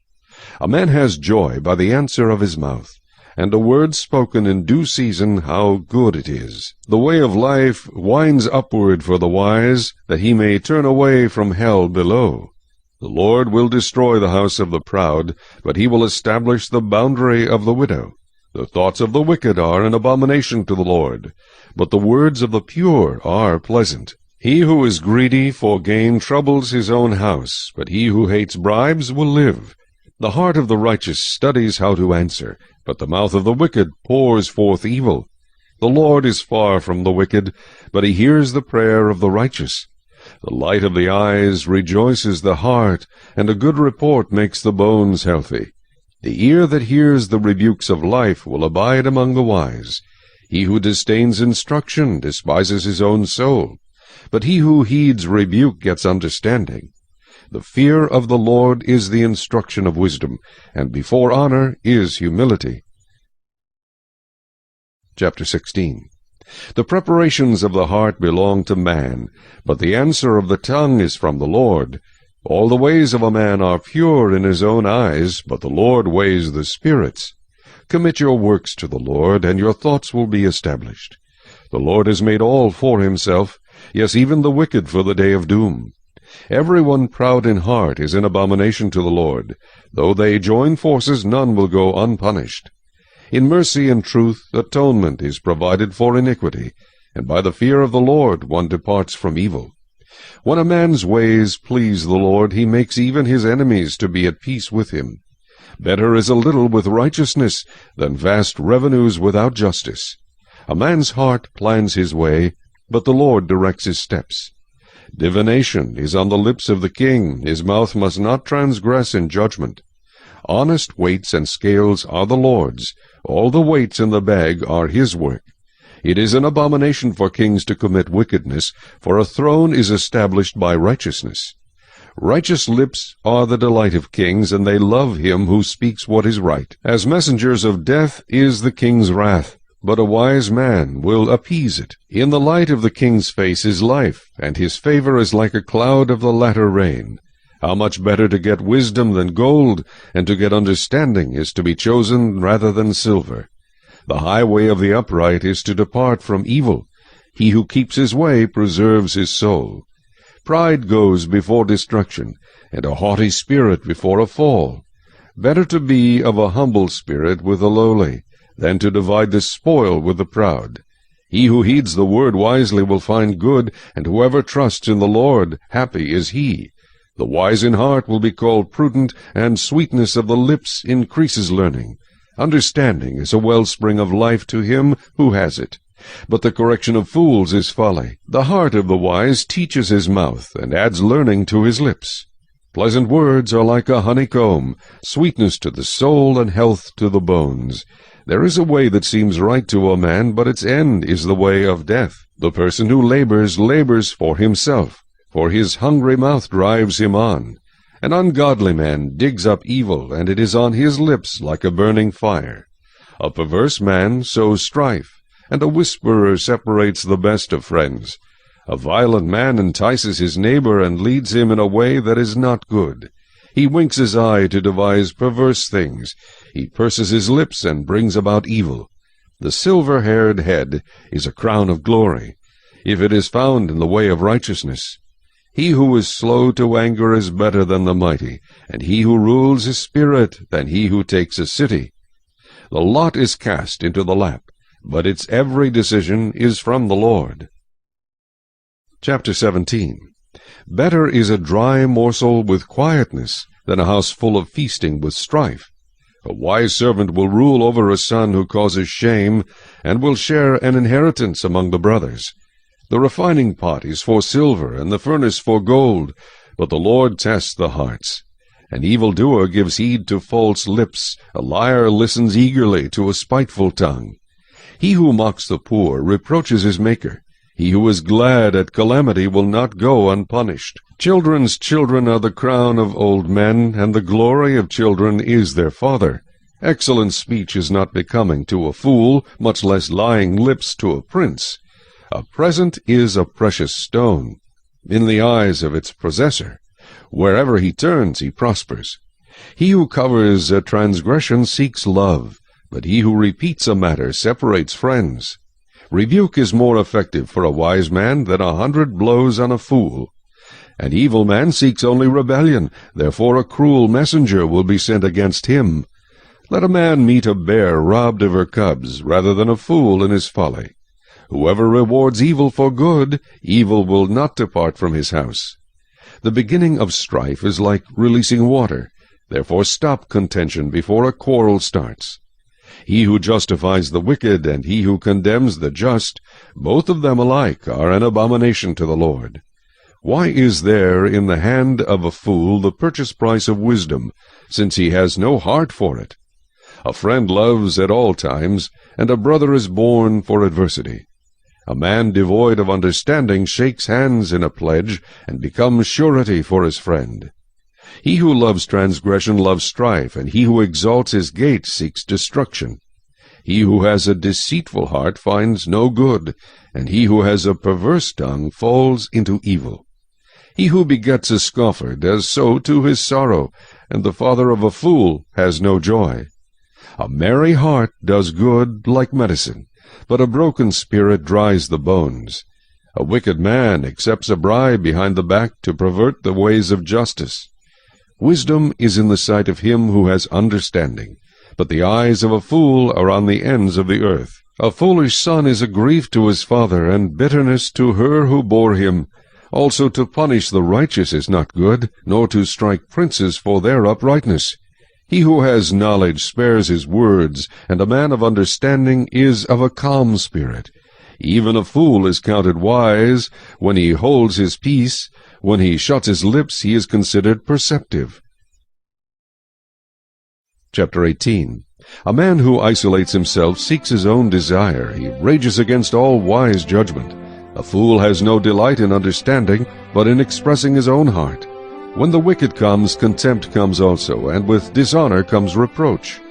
S2: A man has joy by the answer of his mouth, and a word spoken in due season how good it is. The way of life winds upward for the wise, that he may turn away from hell below. The Lord will destroy the house of the proud, but he will establish the boundary of the widow. The thoughts of the wicked are an abomination to the Lord, but the words of the pure are pleasant. He who is greedy for gain troubles his own house, but he who hates bribes will live. The heart of the righteous studies how to answer, but the mouth of the wicked pours forth evil. The Lord is far from the wicked, but he hears the prayer of the righteous. The light of the eyes rejoices the heart, and a good report makes the bones healthy. The ear that hears the rebukes of life will abide among the wise. He who disdains instruction despises his own soul, but he who heeds rebuke gets understanding. The fear of the Lord is the instruction of wisdom, and before honor is humility. Chapter 16. The preparations of the heart belong to man, but the answer of the tongue is from the Lord. All the ways of a man are pure in his own eyes, but the Lord weighs the spirits. Commit your works to the Lord, and your thoughts will be established. The Lord has made all for himself, yes, even the wicked for the day of doom. Everyone proud in heart is an abomination to the Lord. Though they join forces, none will go unpunished. In mercy and truth atonement is provided for iniquity, and by the fear of the Lord one departs from evil. When a man's ways please the Lord, he makes even his enemies to be at peace with him. Better is a little with righteousness than vast revenues without justice. A man's heart plans his way, but the Lord directs his steps. Divination is on the lips of the king, his mouth must not transgress in judgment. Honest weights and scales are the Lord's, all the weights in the bag are his work. It is an abomination for kings to commit wickedness, for a throne is established by righteousness. Righteous lips are the delight of kings, and they love him who speaks what is right. As messengers of death is the king's wrath, but a wise man will appease it. In the light of the king's face is life, and his favor is like a cloud of the latter rain. How much better to get wisdom than gold, and to get understanding is to be chosen rather than silver. The highway of the upright is to depart from evil. He who keeps his way preserves his soul. Pride goes before destruction, and a haughty spirit before a fall. Better to be of a humble spirit with the lowly, than to divide the spoil with the proud. He who heeds the word wisely will find good, and whoever trusts in the Lord, happy is he. The wise in heart will be called prudent, and sweetness of the lips increases learning. Understanding is a wellspring of life to him who has it. But the correction of fools is folly. The heart of the wise teaches his mouth, and adds learning to his lips. Pleasant words are like a honeycomb, sweetness to the soul and health to the bones. There is a way that seems right to a man, but its end is the way of death. The person who labors for himself, for his hungry mouth drives him on. An ungodly man digs up evil, and it is on his lips like a burning fire. A perverse man sows strife, and a whisperer separates the best of friends. A violent man entices his neighbor and leads him in a way that is not good. He winks his eye to devise perverse things. He purses his lips and brings about evil. The silver-haired head is a crown of glory, if it is found in the way of righteousness. He who is slow to anger is better than the mighty, and he who rules his spirit than he who takes a city. The lot is cast into the lap, but its every decision is from the Lord. Chapter 17. Better is a dry morsel with quietness than a house full of feasting with strife. A wise servant will rule over a son who causes shame, and will share an inheritance among the brothers. The refining pot is for silver, and the furnace for gold, but the Lord tests the hearts. An evildoer gives heed to false lips, a liar listens eagerly to a spiteful tongue. He who mocks the poor reproaches his Maker. He who is glad at calamity will not go unpunished. Children's children are the crown of old men, and the glory of children is their father. Excellent speech is not becoming to a fool, much less lying lips to a prince. A present is a precious stone in the eyes of its possessor. Wherever he turns, he prospers. He who covers a transgression seeks love, but he who repeats a matter separates friends. Rebuke is more effective for a wise man than 100 blows on a fool. An evil man seeks only rebellion, therefore a cruel messenger will be sent against him. Let a man meet a bear robbed of her cubs, rather than a fool in his folly. Whoever rewards evil for good, evil will not depart from his house. The beginning of strife is like releasing water. Therefore stop contention before a quarrel starts. He who justifies the wicked and he who condemns the just, both of them alike are an abomination to the Lord. Why is there in the hand of a fool the purchase price of wisdom, since he has no heart for it? A friend loves at all times, and a brother is born for adversity. A man devoid of understanding shakes hands in a pledge, and becomes surety for his friend. He who loves transgression loves strife, and he who exalts his gate seeks destruction. He who has a deceitful heart finds no good, and he who has a perverse tongue falls into evil. He who begets a scoffer does so to his sorrow, and the father of a fool has no joy. A merry heart does good like medicine, but a broken spirit dries the bones. A wicked man accepts a bribe behind the back to pervert the ways of justice. Wisdom is in the sight of him who has understanding, but the eyes of a fool are on the ends of the earth. A foolish son is a grief to his father, and bitterness to her who bore him. Also to punish the righteous is not good, nor to strike princes for their uprightness. He who has knowledge spares his words, and a man of understanding is of a calm spirit. Even a fool is counted wise when he holds his peace. When he shuts his lips, he is considered perceptive. Chapter 18. A man who isolates himself seeks his own desire. He rages against all wise judgment. A fool has no delight in understanding, but in expressing his own heart. When the wicked comes, contempt comes also, and with dishonor comes reproach.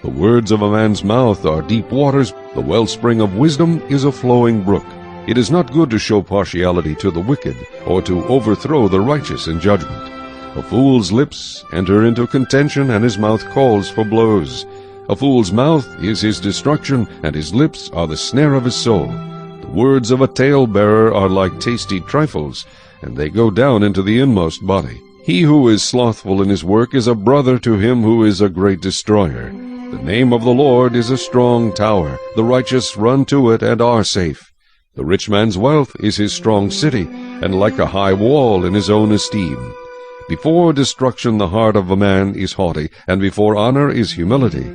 S2: The words of a man's mouth are deep waters. The wellspring of wisdom is a flowing brook. It is not good to show partiality to the wicked, or to overthrow the righteous in judgment. A fool's lips enter into contention, and his mouth calls for blows. A fool's mouth is his destruction, and his lips are the snare of his soul. The words of a talebearer are like tasty trifles, and they go down into the inmost body. He who is slothful in his work is a brother to him who is a great destroyer. The name of the Lord is a strong tower. The righteous run to it and are safe. The rich man's wealth is his strong city, and like a high wall in his own esteem. Before destruction the heart of a man is haughty, and before honor is humility.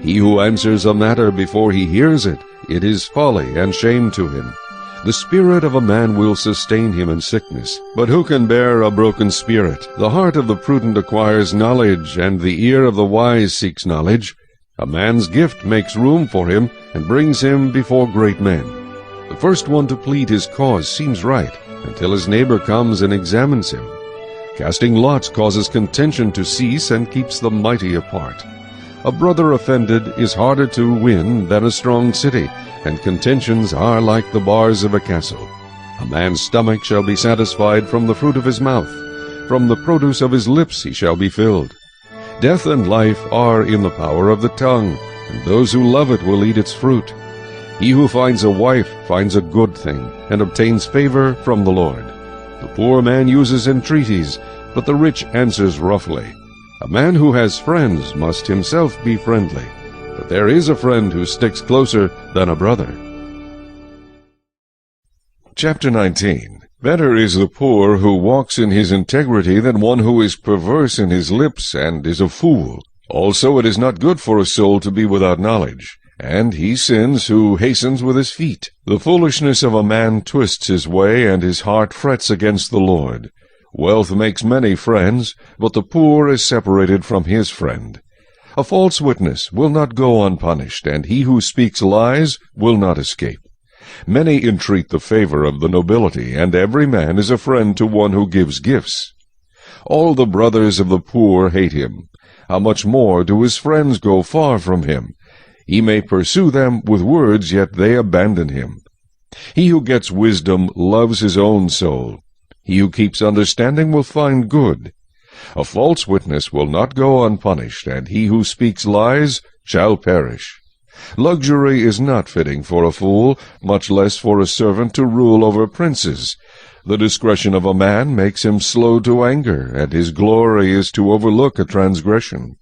S2: He who answers a matter before he hears it, it is folly and shame to him. The spirit of a man will sustain him in sickness, but who can bear a broken spirit? The heart of the prudent acquires knowledge, and the ear of the wise seeks knowledge. A man's gift makes room for him, and brings him before great men. The first one to plead his cause seems right, until his neighbor comes and examines him. Casting lots causes contention to cease, and keeps the mighty apart. A brother offended is harder to win than a strong city, and contentions are like the bars of a castle. A man's stomach shall be satisfied from the fruit of his mouth. From the produce of his lips he shall be filled. Death and life are in the power of the tongue, and those who love it will eat its fruit. He who finds a wife finds a good thing, and obtains favor from the Lord. The poor man uses entreaties, but the rich answers roughly. A man who has friends must himself be friendly, but there is a friend who sticks closer than a brother. Chapter 19. Better is the poor who walks in his integrity than one who is perverse in his lips and is a fool. Also it is not good for a soul to be without knowledge, and he sins who hastens with his feet. The foolishness of a man twists his way, and his heart frets against the Lord. Wealth makes many friends, but the poor is separated from his friend. A false witness will not go unpunished, and he who speaks lies will not escape. Many entreat the favor of the nobility, and every man is a friend to one who gives gifts. All the brothers of the poor hate him. How much more do his friends go far from him? He may pursue them with words, yet they abandon him. He who gets wisdom loves his own soul. He who keeps understanding will find good. A false witness will not go unpunished, and he who speaks lies shall perish. Luxury is not fitting for a fool, much less for a servant to rule over princes. The discretion of a man makes him slow to anger, and his glory is to overlook a transgression.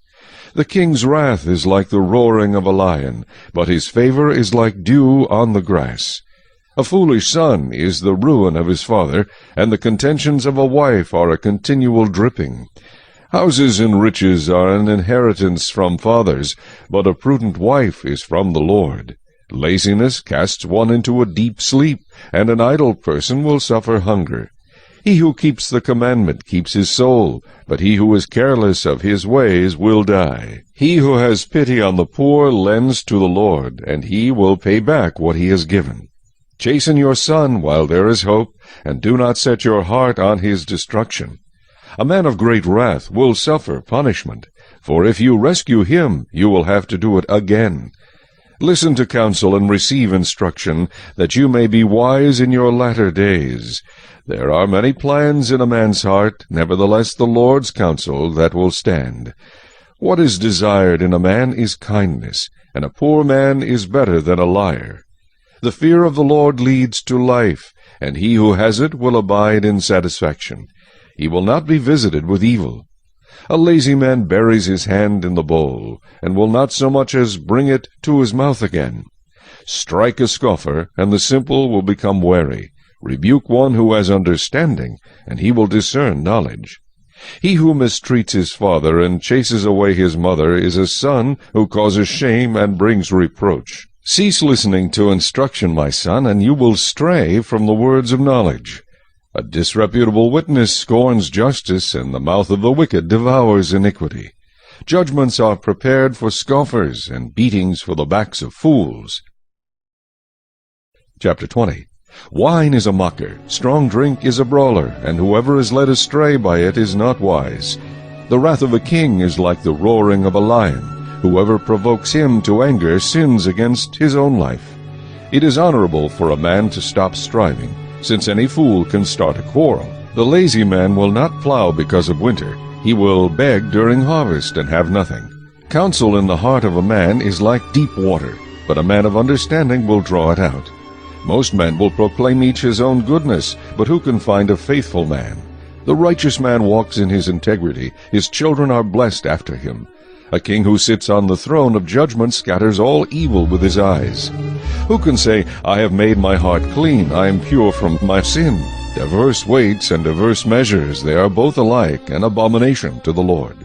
S2: The king's wrath is like the roaring of a lion, but his favor is like dew on the grass. A foolish son is the ruin of his father, and the contentions of a wife are a continual dripping. Houses and riches are an inheritance from fathers, but a prudent wife is from the Lord. Laziness casts one into a deep sleep, and an idle person will suffer hunger. He who keeps the commandment keeps his soul, but he who is careless of his ways will die. He who has pity on the poor lends to the Lord, and he will pay back what he has given. Chasten your son while there is hope, and do not set your heart on his destruction. A man of great wrath will suffer punishment, for if you rescue him, you will have to do it again. Listen to counsel and receive instruction, that you may be wise in your latter days. There are many plans in a man's heart, nevertheless the Lord's counsel that will stand. What is desired in a man is kindness, and a poor man is better than a liar. The fear of the Lord leads to life, and he who has it will abide in satisfaction. He will not be visited with evil. A lazy man buries his hand in the bowl, and will not so much as bring it to his mouth again. Strike a scoffer, and the simple will become wary. Rebuke one who has understanding, and he will discern knowledge. He who mistreats his father and chases away his mother is a son who causes shame and brings reproach. Cease listening to instruction, my son, and you will stray from the words of knowledge. A disreputable witness scorns justice, and the mouth of the wicked devours iniquity. Judgments are prepared for scoffers, and beatings for the backs of fools. Chapter 20. Wine is a mocker, strong drink is a brawler, and whoever is led astray by it is not wise. The wrath of a king is like the roaring of a lion. Whoever provokes him to anger sins against his own life. It is honorable for a man to stop striving, since any fool can start a quarrel. The lazy man will not plow because of winter. He will beg during harvest and have nothing. Counsel in the heart of a man is like deep water, but a man of understanding will draw it out. Most men will proclaim each his own goodness, but who can find a faithful man? The righteous man walks in his integrity. His children are blessed after him. A king who sits on the throne of judgment scatters all evil with his eyes. Who can say, I have made my heart clean, I am pure from my sin? Diverse weights and diverse measures, they are both alike, an abomination to the Lord.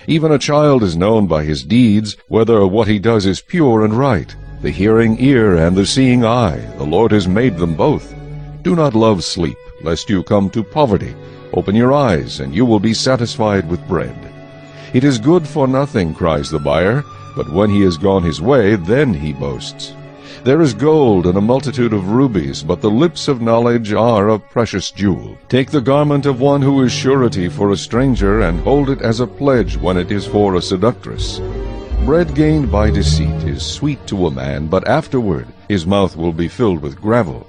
S2: Even a child is known by his deeds, whether what he does is pure and right. The hearing ear and the seeing eye, the Lord has made them both. Do not love sleep, lest you come to poverty. Open your eyes, and you will be satisfied with bread. It is good for nothing, cries the buyer, but when he has gone his way, then he boasts. There is gold and a multitude of rubies, but the lips of knowledge are a precious jewel. Take the garment of one who is surety for a stranger, and hold it as a pledge when it is for a seductress. Bread gained by deceit is sweet to a man, but afterward his mouth will be filled with gravel.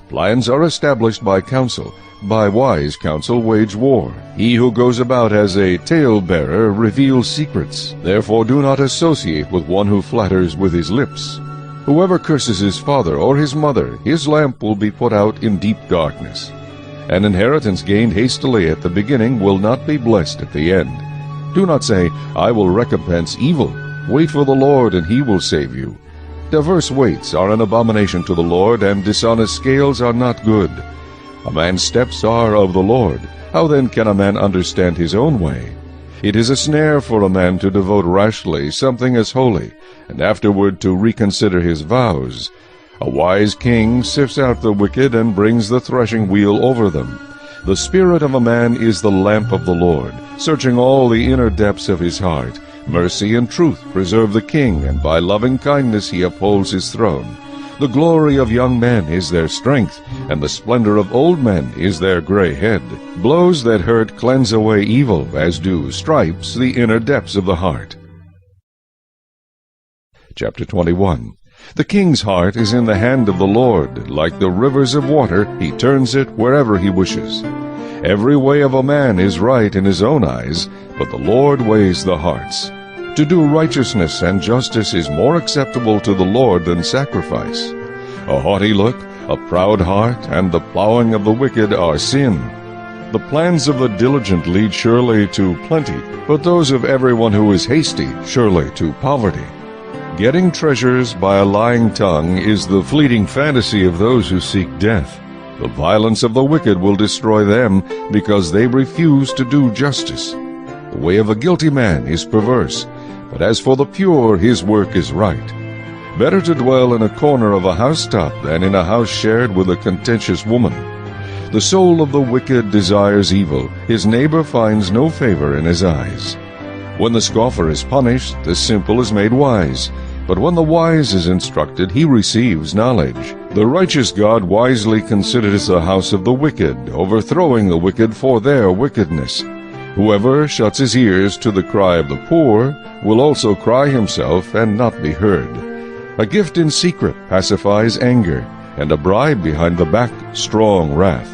S2: Plans are established by counsel. By wise counsel wage war. He who goes about as a tale-bearer reveals secrets. Therefore do not associate with one who flatters with his lips. Whoever curses his father or his mother, his lamp will be put out in deep darkness. An inheritance gained hastily at the beginning will not be blessed at the end. Do not say, I will recompense evil. Wait for the Lord, and he will save you. Diverse weights are an abomination to the Lord, and dishonest scales are not good. A man's steps are of the Lord. How then can a man understand his own way? It is a snare for a man to devote rashly something as holy, and afterward to reconsider his vows. A wise king sifts out the wicked and brings the threshing wheel over them. The spirit of a man is the lamp of the Lord, searching all the inner depths of his heart. Mercy and truth preserve the king, and by loving kindness he upholds his throne. The glory of young men is their strength, and the splendor of old men is their gray head. Blows that hurt cleanse away evil, as do stripes the inner depths of the heart. Chapter 21. The king's heart is in the hand of the Lord. Like the rivers of water, he turns it wherever he wishes. Every way of a man is right in his own eyes, but the Lord weighs the hearts. To do righteousness and justice is more acceptable to the Lord than sacrifice. A haughty look, a proud heart, and the plowing of the wicked are sin.
S1: The plans of the diligent lead surely to plenty, but those of everyone who is hasty surely to poverty. Getting treasures by a lying tongue is the fleeting fantasy of those who seek death. The violence of the wicked will destroy them, because they refuse to do justice. The way of a guilty man is perverse, but as for the pure, his work is right. Better to dwell in a corner of a housetop than in a house shared with a contentious woman. The soul of the wicked desires evil, his neighbor finds no favor in his eyes. When the scoffer is punished, the simple is made wise, but when the wise is instructed, he receives knowledge. The righteous God wisely considers the house of the wicked, overthrowing the wicked for their wickedness. Whoever shuts his ears to the cry of the poor will also cry himself and not be heard. A gift in secret pacifies anger, and a bribe behind the back strong wrath.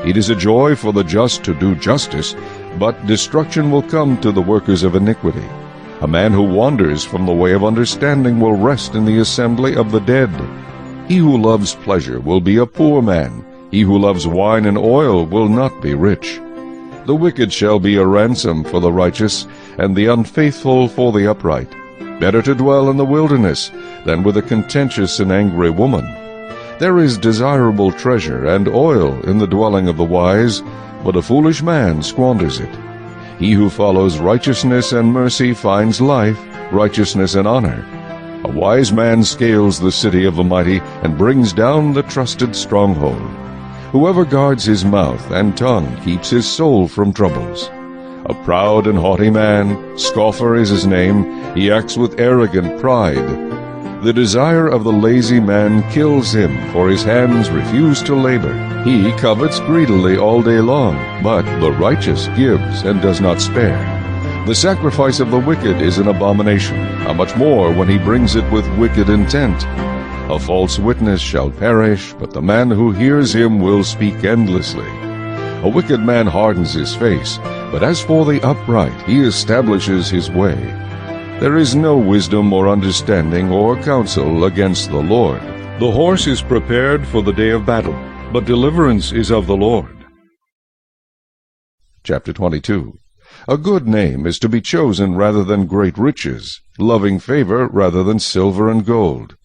S1: It is a joy for the just to do justice, but destruction will come to the workers of iniquity. A man who wanders from the way of understanding will rest in the assembly of the dead. He who loves pleasure will be a poor man. He who loves wine and oil will not be rich. The wicked shall be a ransom for the righteous, and the unfaithful for the upright. Better to dwell in the wilderness than with a contentious and angry woman. There is desirable treasure and oil in the dwelling of the wise, but a foolish man squanders it. He who follows righteousness and mercy finds life, righteousness and honor. A wise man scales the city of the mighty and brings down the trusted stronghold. Whoever guards his mouth and tongue keeps his soul from troubles. A proud and haughty man, scoffer is his name, he acts with arrogant pride. The desire of the lazy man kills him, for his hands refuse to labor. He covets greedily all day long, but the righteous gives and does not spare. The sacrifice of the wicked is an abomination, how much more when he brings it with wicked intent. A false witness shall perish, but the man who hears him will speak endlessly. A wicked man hardens his face, but as for the upright, he establishes his way. There is no wisdom or understanding or counsel against the Lord. The horse is prepared for the day of battle, but deliverance is of the Lord. Chapter 22. A good name is to be chosen rather than great riches, loving favor rather than silver and gold.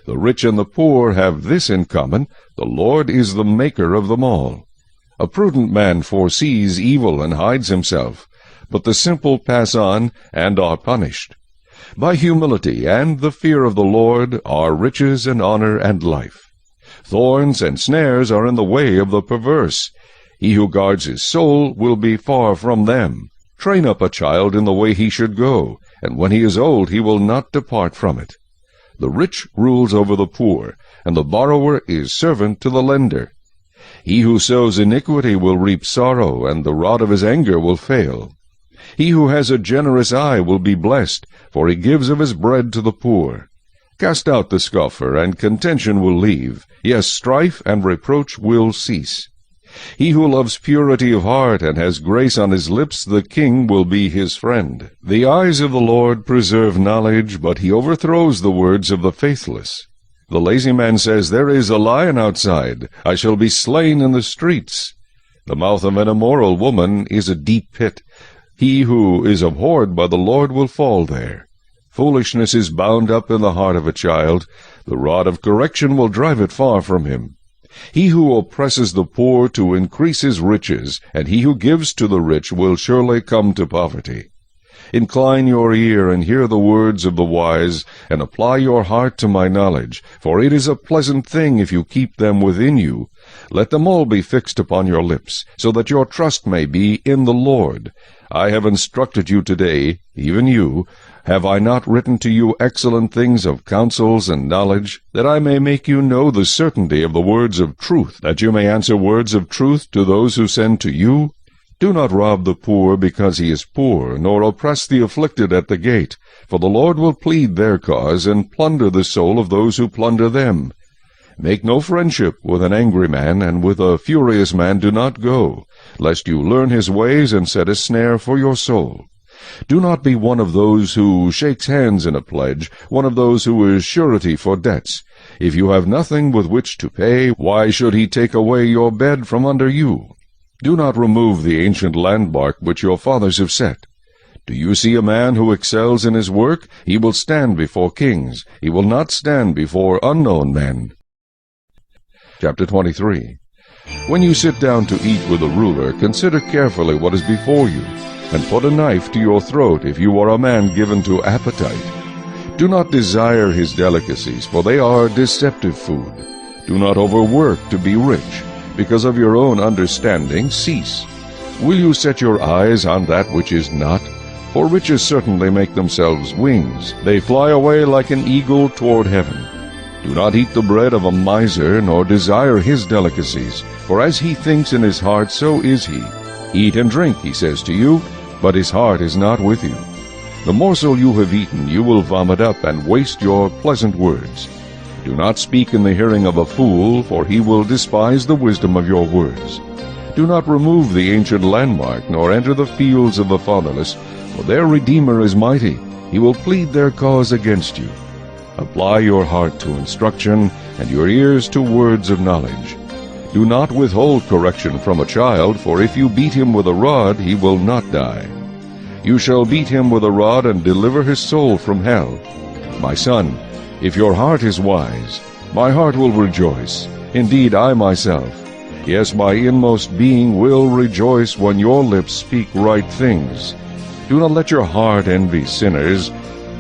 S1: The rich and the poor have this in common: the Lord is the maker of them all. A prudent man foresees evil and hides himself, but the simple pass on and are punished. By humility and the fear of the Lord are riches and honor and life. Thorns and snares are in the way of the perverse. He who guards his soul will be far from them. Train up a child in the way he should go, and when he is old he will not depart from it. The rich rules over the poor, and the borrower is servant to the lender. He who sows iniquity will reap sorrow, and the rod of his anger will fail. He who has a generous eye will be blessed, for he gives of his bread to the poor. Cast out the scoffer, and contention will leave. Yes, strife and reproach will cease. He who loves purity of heart and has grace on his lips, the king will be his friend. The eyes of the Lord preserve knowledge, but he overthrows the words of the faithless. The lazy man says, "There is a lion outside. I shall be slain in the streets." The mouth of an immoral woman is a deep pit. He who is abhorred by the Lord will fall there. Foolishness is bound up in the heart of a child. The rod of correction will drive it far from him. He who oppresses the poor to increase his riches, and he who gives to the rich will surely come to poverty. Incline your ear and hear the words of the wise, and apply your heart to my knowledge, for it is a pleasant thing if you keep them within you. Let them all be fixed upon your lips, so that your trust may be in the Lord. I have instructed you today, even you. Have I not written to you excellent things of counsels and knowledge, that I may make you know the certainty of the words of truth, that you may answer words of truth to those who send to you? Do not rob the poor because he is poor, nor oppress the afflicted at the gate, for the Lord will plead their cause, and plunder the soul of those who plunder them. Make no friendship with an angry man, and with a furious man do not go, lest you learn his ways and set a snare for your soul. Do not be one of those who shakes hands in a pledge, one of those who is surety for debts. If you have nothing with which to pay, why should he take away your bed from under you? Do not remove the ancient landmark which your fathers have set. Do you see a man who excels in his work? He will stand before kings. He will not stand before unknown men. Chapter 23. When you sit down to eat with a ruler, consider carefully what is before you, and put a knife to your throat if you are a man given to appetite. Do not desire his delicacies, for they are deceptive food. Do not overwork to be rich. Because of your own understanding, cease. Will you set your eyes on that which is not? For riches certainly make themselves wings. They fly away like an eagle toward heaven. Do not eat the bread of a miser, nor desire his delicacies. For as he thinks in his heart, so is he. Eat and drink, he says to you, but his heart is not with you. The morsel you have eaten you will vomit up, and waste your pleasant words. Do not speak in the hearing of a fool, for he will despise the wisdom of your words. Do not remove the ancient landmark, nor enter the fields of the fatherless, for their Redeemer is mighty. He will plead their cause against you. Apply your heart to instruction, and your ears to words of knowledge. Do not withhold correction from a child, for if you beat him with a rod, he will not die. You shall beat him with a rod, and deliver his soul from hell. My son, if your heart is wise, my heart will rejoice. Indeed, I myself, yes, my inmost being will rejoice when your lips speak right things. Do not let your heart envy sinners,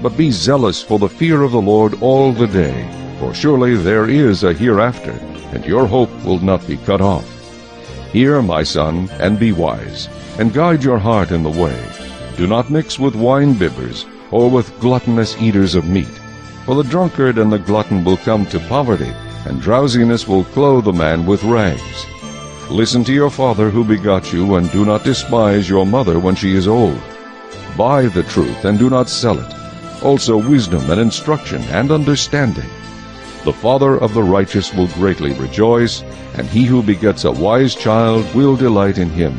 S1: but be zealous for the fear of the Lord all the day. For surely there is a hereafter, and your hope will not be cut off. Hear, my son, and be wise, and guide your heart in the way. Do not mix with wine-bibbers, or with gluttonous eaters of meat. For the drunkard and the glutton will come to poverty, and drowsiness will clothe a man with rags. Listen to your father who begot you, and do not despise your mother when she is old. Buy the truth, and do not sell it, also wisdom and instruction and understanding. The father of the righteous will greatly rejoice, and he who begets a wise child will delight in him.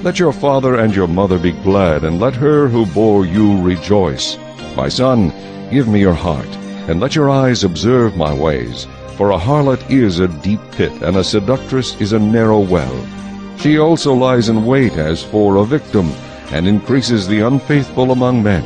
S1: Let your father and your mother be glad, and let her who bore you rejoice. My son, give me your heart, and let your eyes observe my ways. For a harlot is a deep pit, and a seductress is a narrow well. She also lies in wait as for a victim, and increases the unfaithful among men.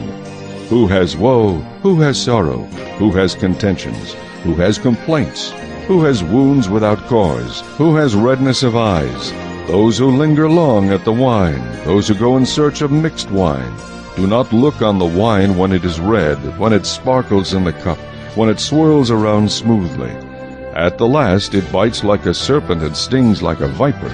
S1: Who has woe? Who has sorrow? Who has contentions? Who has complaints? Who has wounds without cause? Who has redness of eyes? Those who linger long at the wine, those who go in search of mixed wine. Do not look on the wine when it is red, when it sparkles in the cup, when it swirls around smoothly. At the last it bites like a serpent and stings like a viper.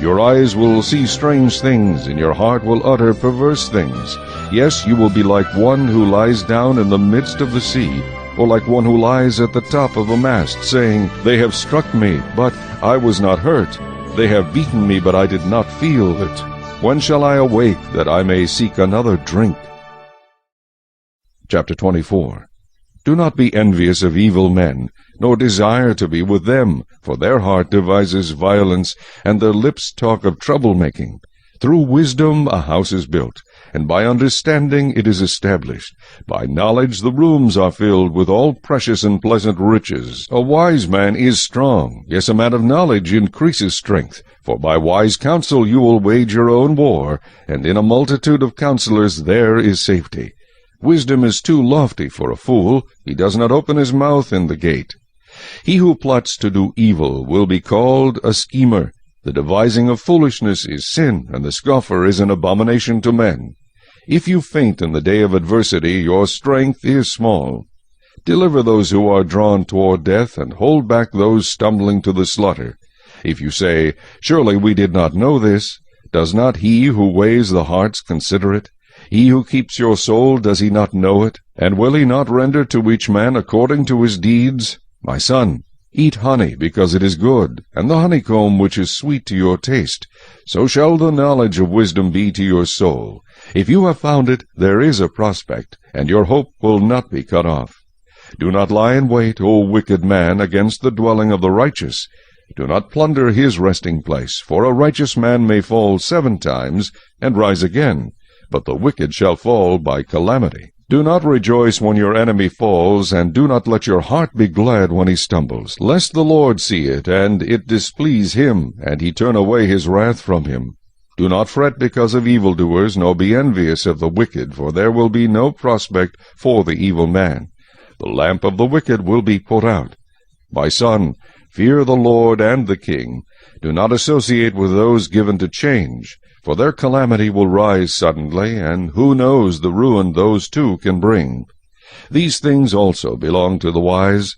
S1: Your eyes will see strange things, and your heart will utter perverse things. Yes, you will be like one who lies down in the midst of the sea, or like one who lies at the top of a mast, saying, They have struck me, but I was not hurt. They have beaten me, but I did not feel it. When shall I awake, that I may seek another drink? Chapter 24. Do not be envious of evil men, nor desire to be with them, for their heart devises violence, and their lips talk of troublemaking. Through wisdom a house is built, and by understanding it is established. By knowledge the rooms are filled with all precious and pleasant riches. A wise man is strong, yes, a man of knowledge increases strength. For by wise counsel you will wage your own war, and in a multitude of counselors there is safety. Wisdom is too lofty for a fool. He does not open his mouth in the gate. He who plots to do evil will be called a schemer. The devising of foolishness is sin, and the scoffer is an abomination to men. If you faint in the day of adversity, your strength is small. Deliver those who are drawn toward death, and hold back those stumbling to the slaughter. If you say, Surely we did not know this, does not he who weighs the hearts consider it? He who keeps your soul, does he not know it? And will he not render to each man according to his deeds? My son, eat honey, because it is good, and the honeycomb which is sweet to your taste. So shall the knowledge of wisdom be to your soul. If you have found it, there is a prospect, and your hope will not be cut off. Do not lie in wait, O wicked man, against the dwelling of the righteous. Do not plunder his resting place, for a righteous man may fall 7 times, and rise again, but the wicked shall fall by calamity. Do not rejoice when your enemy falls, and do not let your heart be glad when he stumbles, lest the Lord see it, and it displease him, and he turn away his wrath from him. Do not fret because of evildoers, nor be envious of the wicked, for there will be no prospect for the evil man. The lamp of the wicked will be put out. My son, fear the Lord and the king. Do not associate with those given to change, for their calamity will rise suddenly, and who knows the ruin those two can bring. These things also belong to the wise.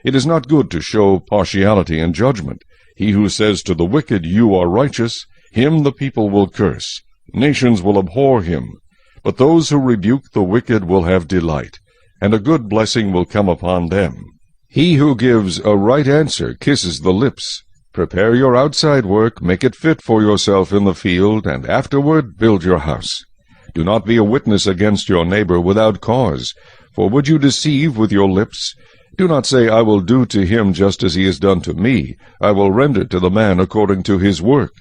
S1: It is not good to show partiality in judgment. He who says to the wicked, You are righteous, him the people will curse. Nations will abhor him. But those who rebuke the wicked will have delight, and a good blessing will come upon them. He who gives a right answer kisses the lips. Prepare your outside work, make it fit for yourself in the field, and afterward build your house. Do not be a witness against your neighbor without cause, for would you deceive with your lips? Do not say, I will do to him just as he has done to me. I will render to the man according to his work.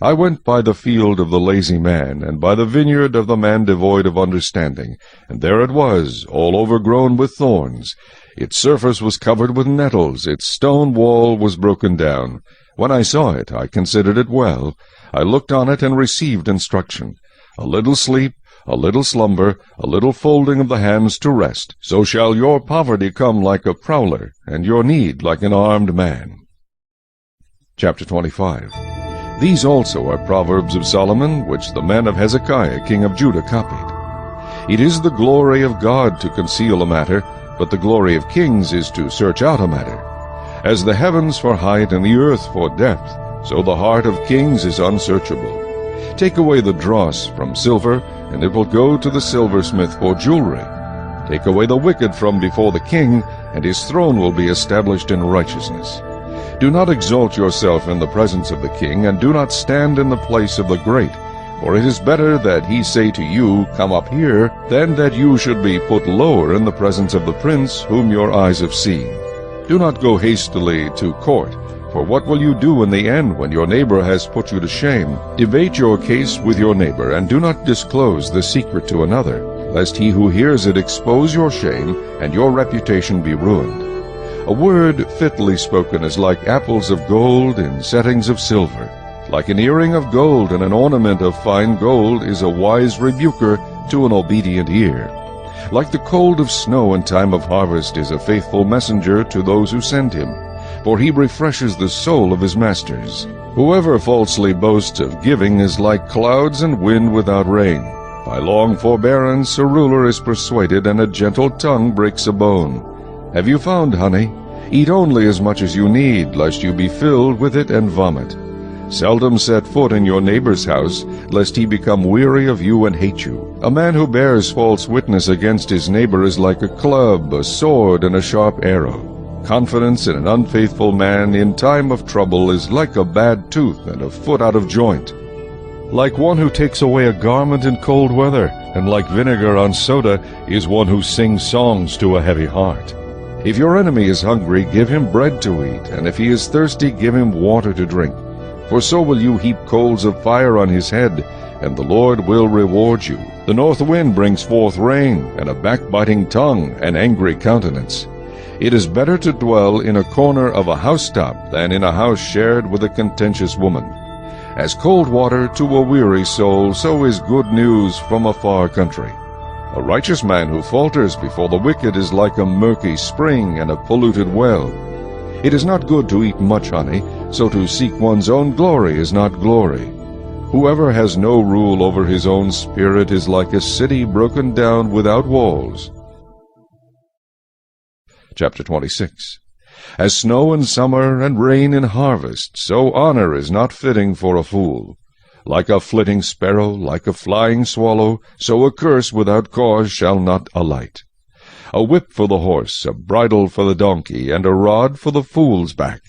S1: I went by the field of the lazy man, and by the vineyard of the man devoid of understanding, and there it was, all overgrown with thorns. Its surface was covered with nettles, its stone wall was broken down. When I saw it, I considered it well. I looked on it and received instruction. A little sleep, a little slumber, a little folding of the hands to rest. So shall your poverty come like a prowler, and your need like an armed man. Chapter 25. These also are Proverbs of Solomon, which the men of Hezekiah king of Judah copied. It is the glory of God to conceal a matter, but the glory of kings is to search out a matter. As the heavens for height and the earth for depth, so the heart of kings is unsearchable. Take away the dross from silver, and it will go to the silversmith for jewelry. Take away the wicked from before the king, and his throne will be established in righteousness. Do not exalt yourself in the presence of the king, and do not stand in the place of the great. For it is better that he say to you, Come up here, than that you should be put lower in the presence of the prince whom your eyes have seen. Do not go hastily to court, for what will you do in the end when your neighbor has put you to shame? Debate your case with your neighbor, and do not disclose the secret to another, lest he who hears it expose your shame, and your reputation be ruined. A word fitly spoken is like apples of gold in settings of silver. Like an earring of gold and an ornament of fine gold is a wise rebuker to an obedient ear. Like the cold of snow in time of harvest is a faithful messenger to those who send him, for he refreshes the soul of his masters. Whoever falsely boasts of giving is like clouds and wind without rain. By long forbearance a ruler is persuaded, and a gentle tongue breaks a bone. Have you found honey? Eat only as much as you need, lest you be filled with it and vomit. Seldom set foot in your neighbor's house, lest he become weary of you and hate you. A man who bears false witness against his neighbor is like a club, a sword, and a sharp arrow. Confidence in an unfaithful man in time of trouble is like a bad tooth and a foot out of joint. Like one who takes away a garment in cold weather, and like vinegar on soda is one who sings songs to a heavy heart. If your enemy is hungry, give him bread to eat, and if he is thirsty, give him water to drink. For so will you heap coals of fire on his head, and the Lord will reward you. The north wind brings forth rain, and a backbiting tongue, an angry countenance. It is better to dwell in a corner of a housetop than in a house shared with a contentious woman. As cold water to a weary soul, so is good news from a far country. A righteous man who falters before the wicked is like a murky spring and a polluted well. It is not good to eat much honey, so to seek one's own glory is not glory. Whoever has no rule over his own spirit is like a city broken down without walls. Chapter 26. As snow in summer and rain in harvest, so honor is not fitting for a fool. Like a flitting sparrow, like a flying swallow, so a curse without cause shall not alight. A whip for the horse, a bridle for the donkey, and a rod for the fool's back.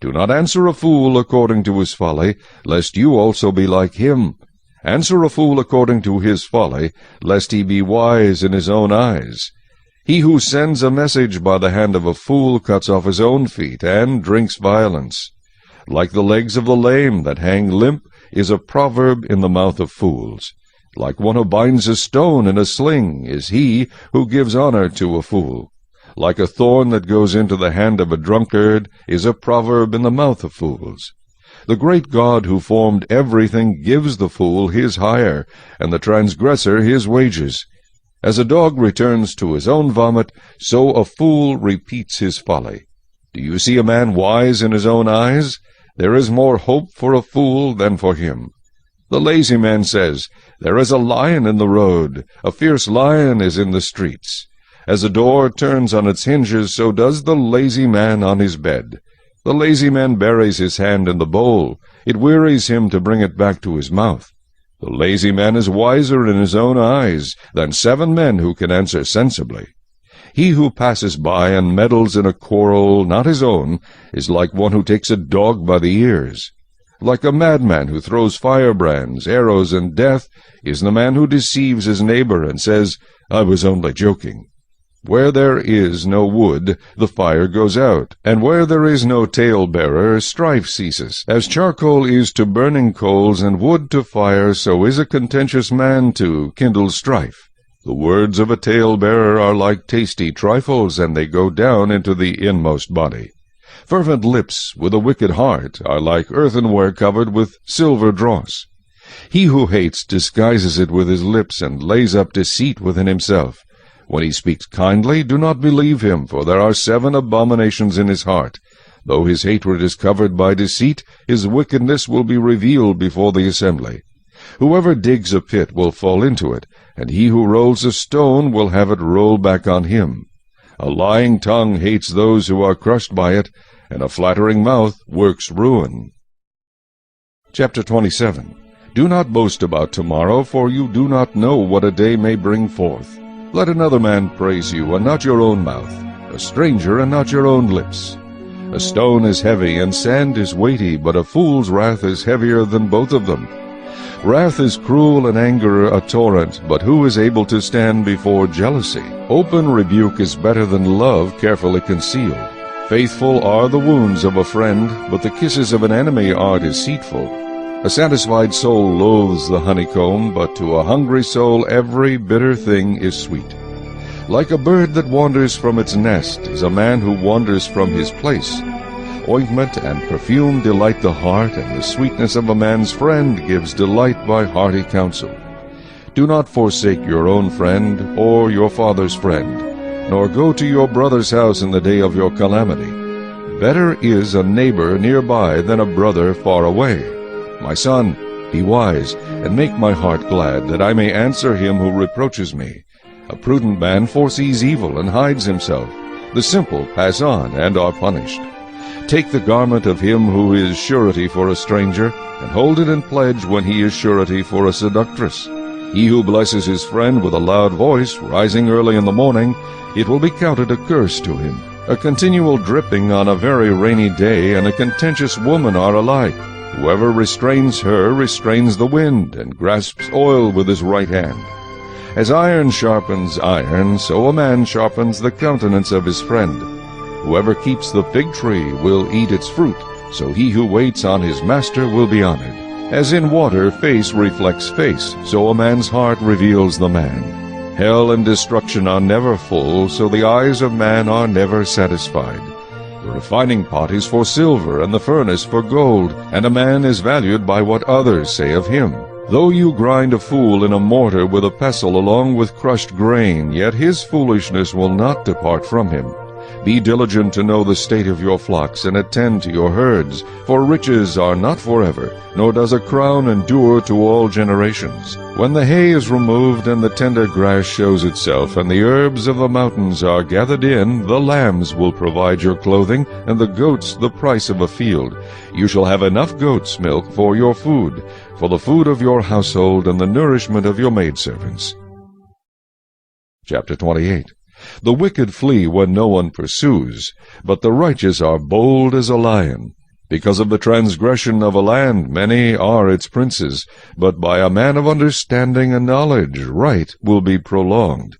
S1: Do not answer a fool according to his folly, lest you also be like him. Answer a fool according to his folly, lest he be wise in his own eyes. He who sends a message by the hand of a fool cuts off his own feet, and drinks violence. Like the legs of the lame that hang limp is a proverb in the mouth of fools. Like one who binds a stone in a sling is he who gives honor to a fool. Like a thorn that goes into the hand of a drunkard is a proverb in the mouth of fools. The great God who formed everything gives the fool his hire, and the transgressor his wages. As a dog returns to his own vomit, so a fool repeats his folly. Do you see a man wise in his own eyes? There is more hope for a fool than for him. The lazy man says, "There is a lion in the road, a fierce lion is in the streets." As a door turns on its hinges, so does the lazy man on his bed. The lazy man buries his hand in the bowl. It wearies him to bring it back to his mouth. The lazy man is wiser in his own eyes than 7 men who can answer sensibly. He who passes by and meddles in a quarrel not his own is like one who takes a dog by the ears. Like a madman who throws firebrands, arrows, and death is the man who deceives his neighbor and says, "I was only joking." Where there is no wood, the fire goes out, and where there is no tale-bearer, strife ceases. As charcoal is to burning coals, and wood to fire, so is a contentious man to kindle strife. The words of a tale-bearer are like tasty trifles, and they go down into the inmost body. Fervent lips with a wicked heart are like earthenware covered with silver dross. He who hates disguises it with his lips, and lays up deceit within himself. When he speaks kindly, do not believe him, for there are 7 abominations in his heart. Though his hatred is covered by deceit, his wickedness will be revealed before the assembly. Whoever digs a pit will fall into it, and he who rolls a stone will have it roll back on him. A lying tongue hates those who are crushed by it, and a flattering mouth works ruin. Chapter 27. Do not boast about tomorrow, for you do not know what a day may bring forth. Let another man praise you, and not your own mouth, a stranger, and not your own lips. A stone is heavy, and sand is weighty, but a fool's wrath is heavier than both of them. Wrath is cruel, and anger a torrent, but who is able to stand before jealousy? Open rebuke is better than love carefully concealed. Faithful are the wounds of a friend, but the kisses of an enemy are deceitful. A satisfied soul loathes the honeycomb, but to a hungry soul every bitter thing is sweet. Like a bird that wanders from its nest is a man who wanders from his place. Ointment and perfume delight the heart, and the sweetness of a man's friend gives delight by hearty counsel. Do not forsake your own friend or your father's friend, nor go to your brother's house in the day of your calamity. Better is a neighbor nearby than a brother far away. My son, be wise, and make my heart glad, that I may answer him who reproaches me. A prudent man foresees evil and hides himself. The simple pass on and are punished. Take the garment of him who is surety for a stranger, and hold it in pledge when he is surety for a seductress. He who blesses his friend with a loud voice, rising early in the morning, it will be counted a curse to him. A continual dripping on a very rainy day and a contentious woman are alike. Whoever restrains her restrains the wind, and grasps oil with his right hand. As iron sharpens iron, so a man sharpens the countenance of his friend. Whoever keeps the fig tree will eat its fruit, so he who waits on his master will be honored. As in water face reflects face, so a man's heart reveals the man. Hell and destruction are never full, so the eyes of man are never satisfied. The refining pot is for silver, and the furnace for gold, and a man is valued by what others say of him. Though you grind a fool in a mortar with a pestle along with crushed grain, yet his foolishness will not depart from him. Be diligent to know the state of your flocks, and attend to your herds, for riches are not forever, nor does a crown endure to all generations. When the hay is removed, and the tender grass shows itself, and the herbs of the mountains are gathered in, the lambs will provide your clothing, and the goats the price of a field. You shall have enough goat's milk for your food, for the food of your household, and the nourishment of your maidservants. Chapter 28. The wicked flee when no one pursues, but the righteous are bold as a lion. Because of the transgression of a land many are its princes, but by a man of understanding and knowledge right will be prolonged.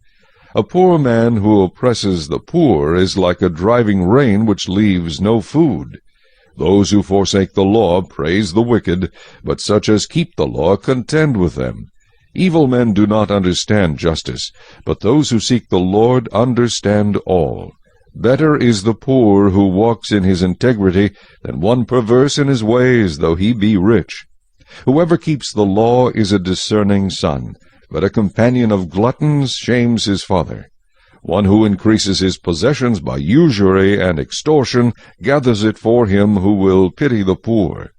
S1: A poor man who oppresses the poor is like a driving rain which leaves no food. Those who forsake the law praise the wicked, but such as keep the law contend with them. Evil men do not understand justice, but those who seek the Lord understand all. Better is the poor who walks in his integrity than one perverse in his ways, though he be rich. Whoever keeps the law is a discerning son, but a companion of gluttons shames his father. One who increases his possessions by usury and extortion gathers it for him who will pity the poor.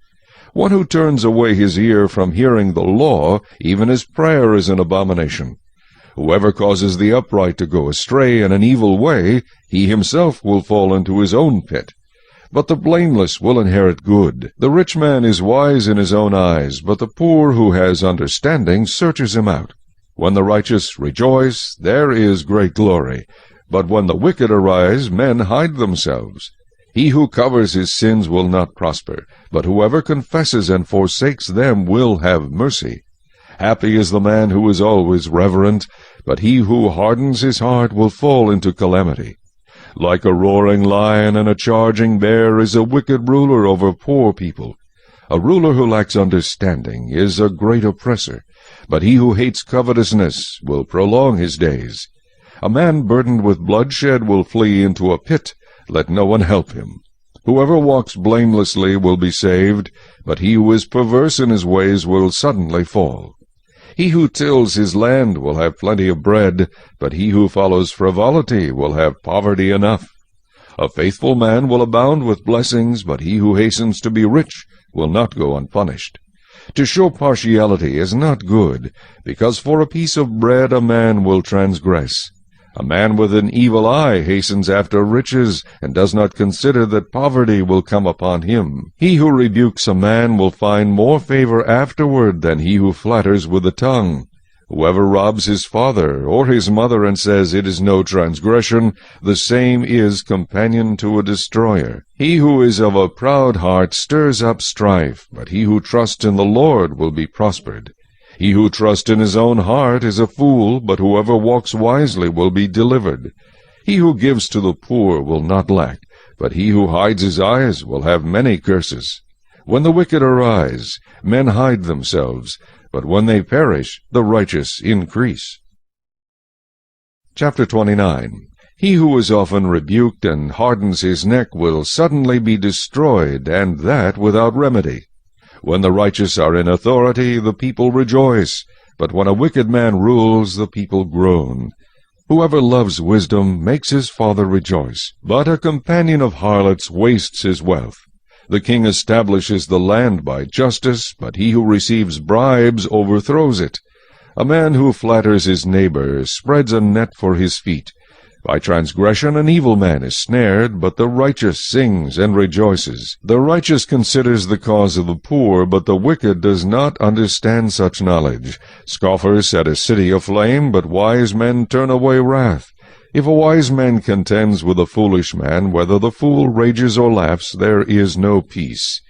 S1: One who turns away his ear from hearing the law, even his prayer is an abomination. Whoever causes the upright to go astray in an evil way, he himself will fall into his own pit. But the blameless will inherit good. The rich man is wise in his own eyes, but the poor who has understanding searches him out. When the righteous rejoice, there is great glory. But when the wicked arise, men hide themselves. He who covers his sins will not prosper, but whoever confesses and forsakes them will have mercy. Happy is the man who is always reverent, but he who hardens his heart will fall into calamity. Like a roaring lion and a charging bear is a wicked ruler over poor people. A ruler who lacks understanding is a great oppressor, but he who hates covetousness will prolong his days. A man burdened with bloodshed will flee into a pit. Let no one help him. Whoever walks blamelessly will be saved, but he who is perverse in his ways will suddenly fall. He who tills his land will have plenty of bread, but he who follows frivolity will have poverty enough. A faithful man will abound with blessings, but he who hastens to be rich will not go unpunished. To show partiality is not good, because for a piece of bread a man will transgress. A man with an evil eye hastens after riches, and does not consider that poverty will come upon him. He who rebukes a man will find more favor afterward than he who flatters with the tongue. Whoever robs his father or his mother and says it is no transgression, the same is companion to a destroyer. He who is of a proud heart stirs up strife, but he who trusts in the Lord will be prospered. He who trusts in his own heart is a fool, but whoever walks wisely will be delivered. He who gives to the poor will not lack, but he who hides his eyes will have many curses. When the wicked arise, men hide themselves, but when they perish, the righteous increase. Chapter 29. He who is often rebuked and hardens his neck will suddenly be destroyed, and that without remedy. When the righteous are in authority, the people rejoice, but when a wicked man rules, the people groan. Whoever loves wisdom makes his father rejoice, but a companion of harlots wastes his wealth. The king establishes the land by justice, but he who receives bribes overthrows it. A man who flatters his neighbor spreads a net for his feet. By transgression an evil man is snared, but the righteous sings and rejoices. The righteous considers the cause of the poor, but the wicked does not understand such knowledge. Scoffers set a city aflame, but wise men turn away wrath. If a wise man contends with a foolish man, whether the fool rages or laughs, there is no peace.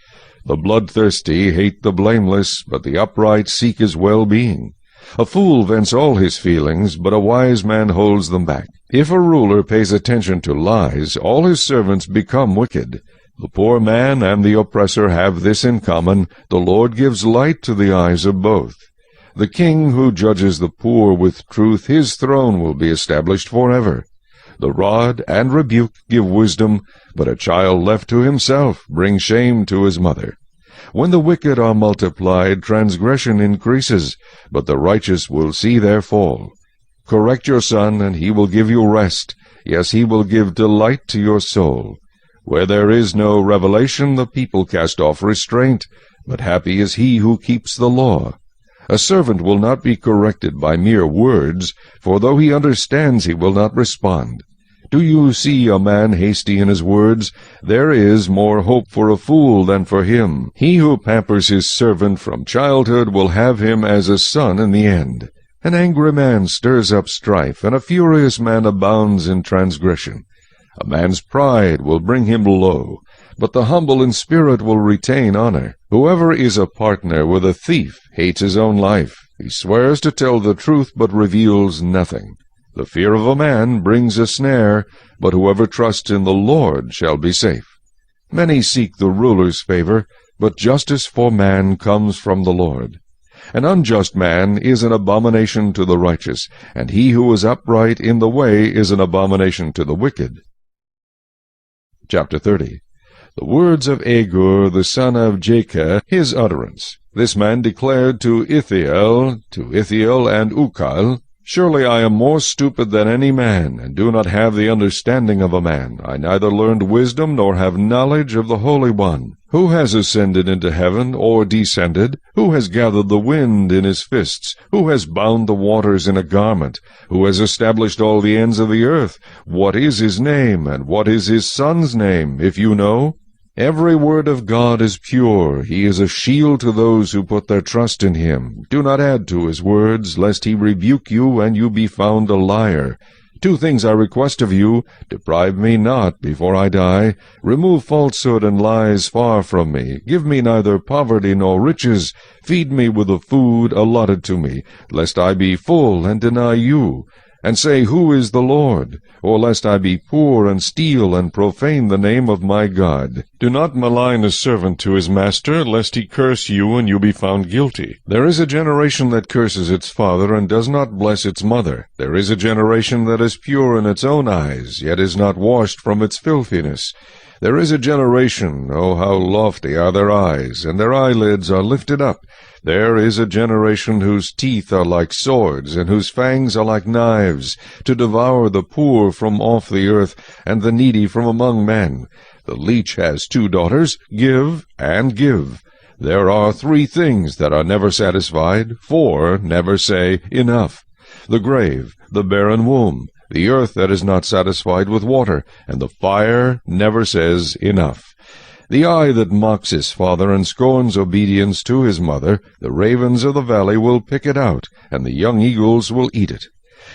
S1: The bloodthirsty hate the blameless, but the upright seek his well-being. A fool vents all his feelings, but a wise man holds them back. If a ruler pays attention to lies, all his servants become wicked. The poor man and the oppressor have this in common: the Lord gives light to the eyes of both. The king who judges the poor with truth, his throne will be established forever. The rod and rebuke give wisdom, but a child left to himself brings shame to his mother. When the wicked are multiplied, transgression increases, but the righteous will see their fall. Correct your son, and he will give you rest. Yes, he will give delight to your soul. Where there is no revelation, the people cast off restraint, but happy is he who keeps the law. A servant will not be corrected by mere words, for though he understands, he will not respond. Do you see a man hasty in his words? There is more hope for a fool than for him. He who pampers his servant from childhood will have him as a son in the end. An angry man stirs up strife, and a furious man abounds in transgression. A man's pride will bring him low, but the humble in spirit will retain honor. Whoever is a partner with a thief hates his own life. He swears to tell the truth, but reveals nothing. The fear of a man brings a snare, but whoever trusts in the Lord shall be safe. Many seek the ruler's favor, but justice for man comes from the Lord.
S2: An unjust man is an abomination to the righteous, and he who is upright in the way is an abomination to the wicked. Chapter 30. The words of Agur the son of Jakeh, his utterance. This man declared to Ithiel and Ukal, Surely I am more stupid than any man, and do not have the understanding of a man. I neither learned wisdom nor have knowledge of the Holy One. Who has ascended into heaven, or descended? Who has gathered the wind in his fists? Who has bound the waters in a garment? Who has established all the ends of the earth? What is his name, and what is his son's name, if you know? Every word of God is pure. He is a shield to those who put their trust in him. Do not add to his words, lest he rebuke you, and you be found a liar. 2 things I request of you. Deprive me not before I die. Remove falsehood and lies far from me. Give me neither poverty nor riches. Feed me with the food allotted to me, lest I be full and deny you. And say, Who is the Lord? Or lest I be poor and steal and profane the name of my God. Do not malign a servant to his master, lest he curse you and you be found guilty. There is a generation that curses its father and does not bless its mother. There is a generation that is pure in its own eyes, yet is not washed from its filthiness. There is a generation, oh, how lofty are their eyes, and their eyelids are lifted up. There is a generation whose teeth are like swords, and whose fangs are like knives, to devour the poor from off the earth, and the needy from among men. The leech has 2 daughters, give and give. There are 3 things that are never satisfied, 4 never say, Enough. The grave, the barren womb, the earth that is not satisfied with water, and the fire never says, Enough. The eye that mocks his father and scorns obedience to his mother, the ravens of the valley will pick it out, and the young eagles will eat it.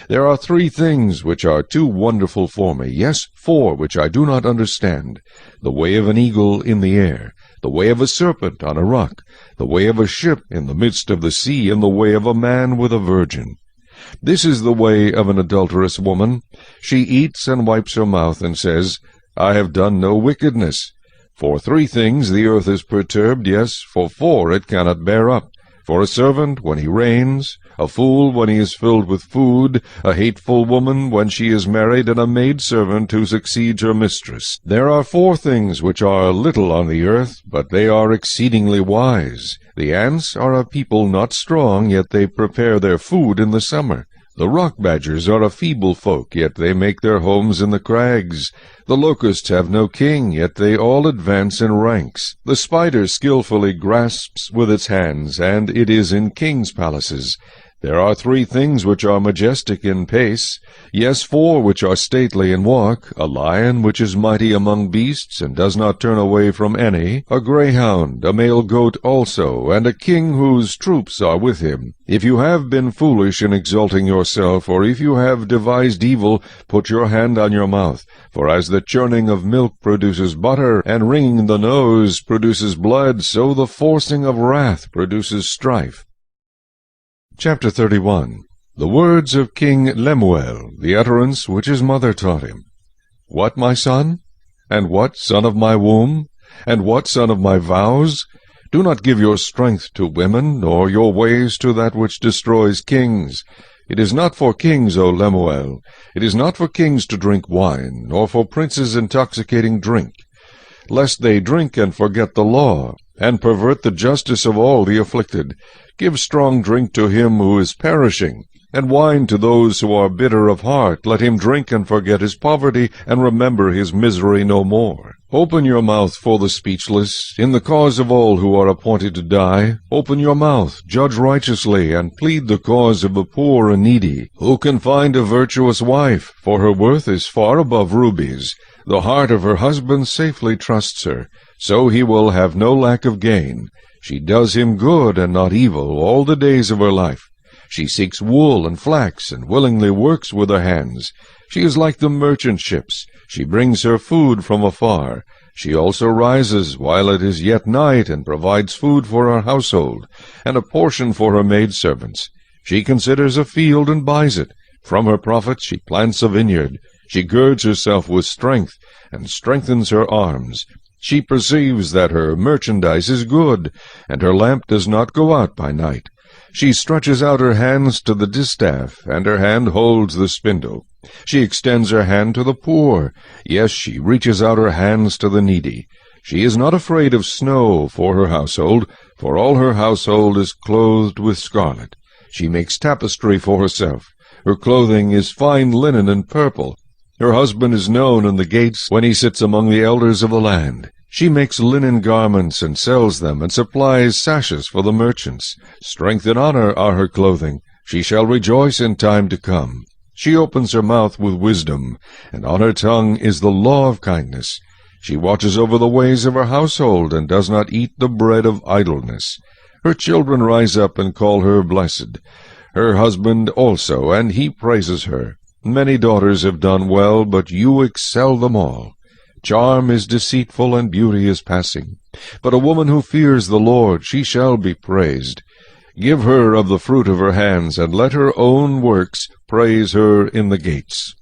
S2: There are 3 things which are too wonderful for me, yes, 4 which I do not understand. The way of an eagle in the air, the way of a serpent on a rock, the way of a ship in the midst of the sea, and the way of a man with a virgin. This is the way of an adulterous woman. She eats and wipes her mouth, and says, I have done no wickedness. For 3 things the earth is perturbed, yes, for 4 it cannot bear up. For a servant when he reigns, a fool when he is filled with food, a hateful woman when she is married, and a maidservant who succeeds her mistress. There are 4 things which are little on the earth, but they are exceedingly wise. The ants are a people not strong, yet they prepare their food in the summer. The rock badgers are a feeble folk, yet they make their homes in the crags. The locusts have no king, yet they all advance in ranks. The spider skillfully grasps with its hands, and it is in kings' palaces. There are 3 things which are majestic in pace, yes, 4 which are stately in walk, a lion which is mighty among beasts, and does not turn away from any, a greyhound, a male goat also, and a king whose troops are with him. If you have been foolish in exalting yourself, or if you have devised evil, put your hand on your mouth. For as the churning of milk produces butter, and wringing the nose produces blood, so the forcing of wrath produces strife. Chapter 31. The words of King Lemuel, the utterance which his mother taught him. What, my son? And what, son of my womb? And what, son of my vows? Do not give your strength to women, nor your ways to that which destroys kings. It is not for kings, O Lemuel. It is not for kings to drink wine, nor for princes intoxicating drink, lest they drink and forget the law, and pervert the justice of all the afflicted. Give strong drink to him who is perishing, and wine to those who are bitter of heart. Let him drink and forget his poverty, and remember his misery no more. Open your mouth for the speechless, in the cause of all who are appointed to die. Open your mouth, judge righteously, and plead the cause of the poor and needy. Who can find a virtuous wife? For her worth is far above rubies. The heart of her husband safely trusts her, so he will have no lack of gain. She does him good and not evil all the days of her life. She seeks wool and flax, and willingly works with her hands. She is like the merchant ships. She brings her food from afar. She also rises while it is yet night, and provides food for her household, and a portion for her maidservants. She considers a field and buys it. From her profits she plants a vineyard. She girds herself with strength, and strengthens her arms. She perceives that her merchandise is good, and her lamp does not go out by night. She stretches out her hands to the distaff, and her hand holds the spindle. She extends her hand to the poor. Yes, she reaches out her hands to the needy. She is not afraid of snow for her household, for all her household is clothed with scarlet. She makes tapestry for herself. Her clothing is fine linen and purple. Her husband is known in the gates when he sits among the elders of the land. She makes linen garments and sells them, and supplies sashes for the merchants. Strength and honor are her clothing. She shall rejoice in time to come. She opens her mouth with wisdom, and on her tongue is the law of kindness. She watches over the ways of her household, and does not eat the bread of idleness. Her children rise up and call her blessed. Her husband also, and he praises her. Many daughters have done well, but you excel them all. Charm is deceitful, and beauty is passing. But a woman who fears the Lord, she shall be praised. Give her of the fruit of her hands, and let her own works praise her in the gates.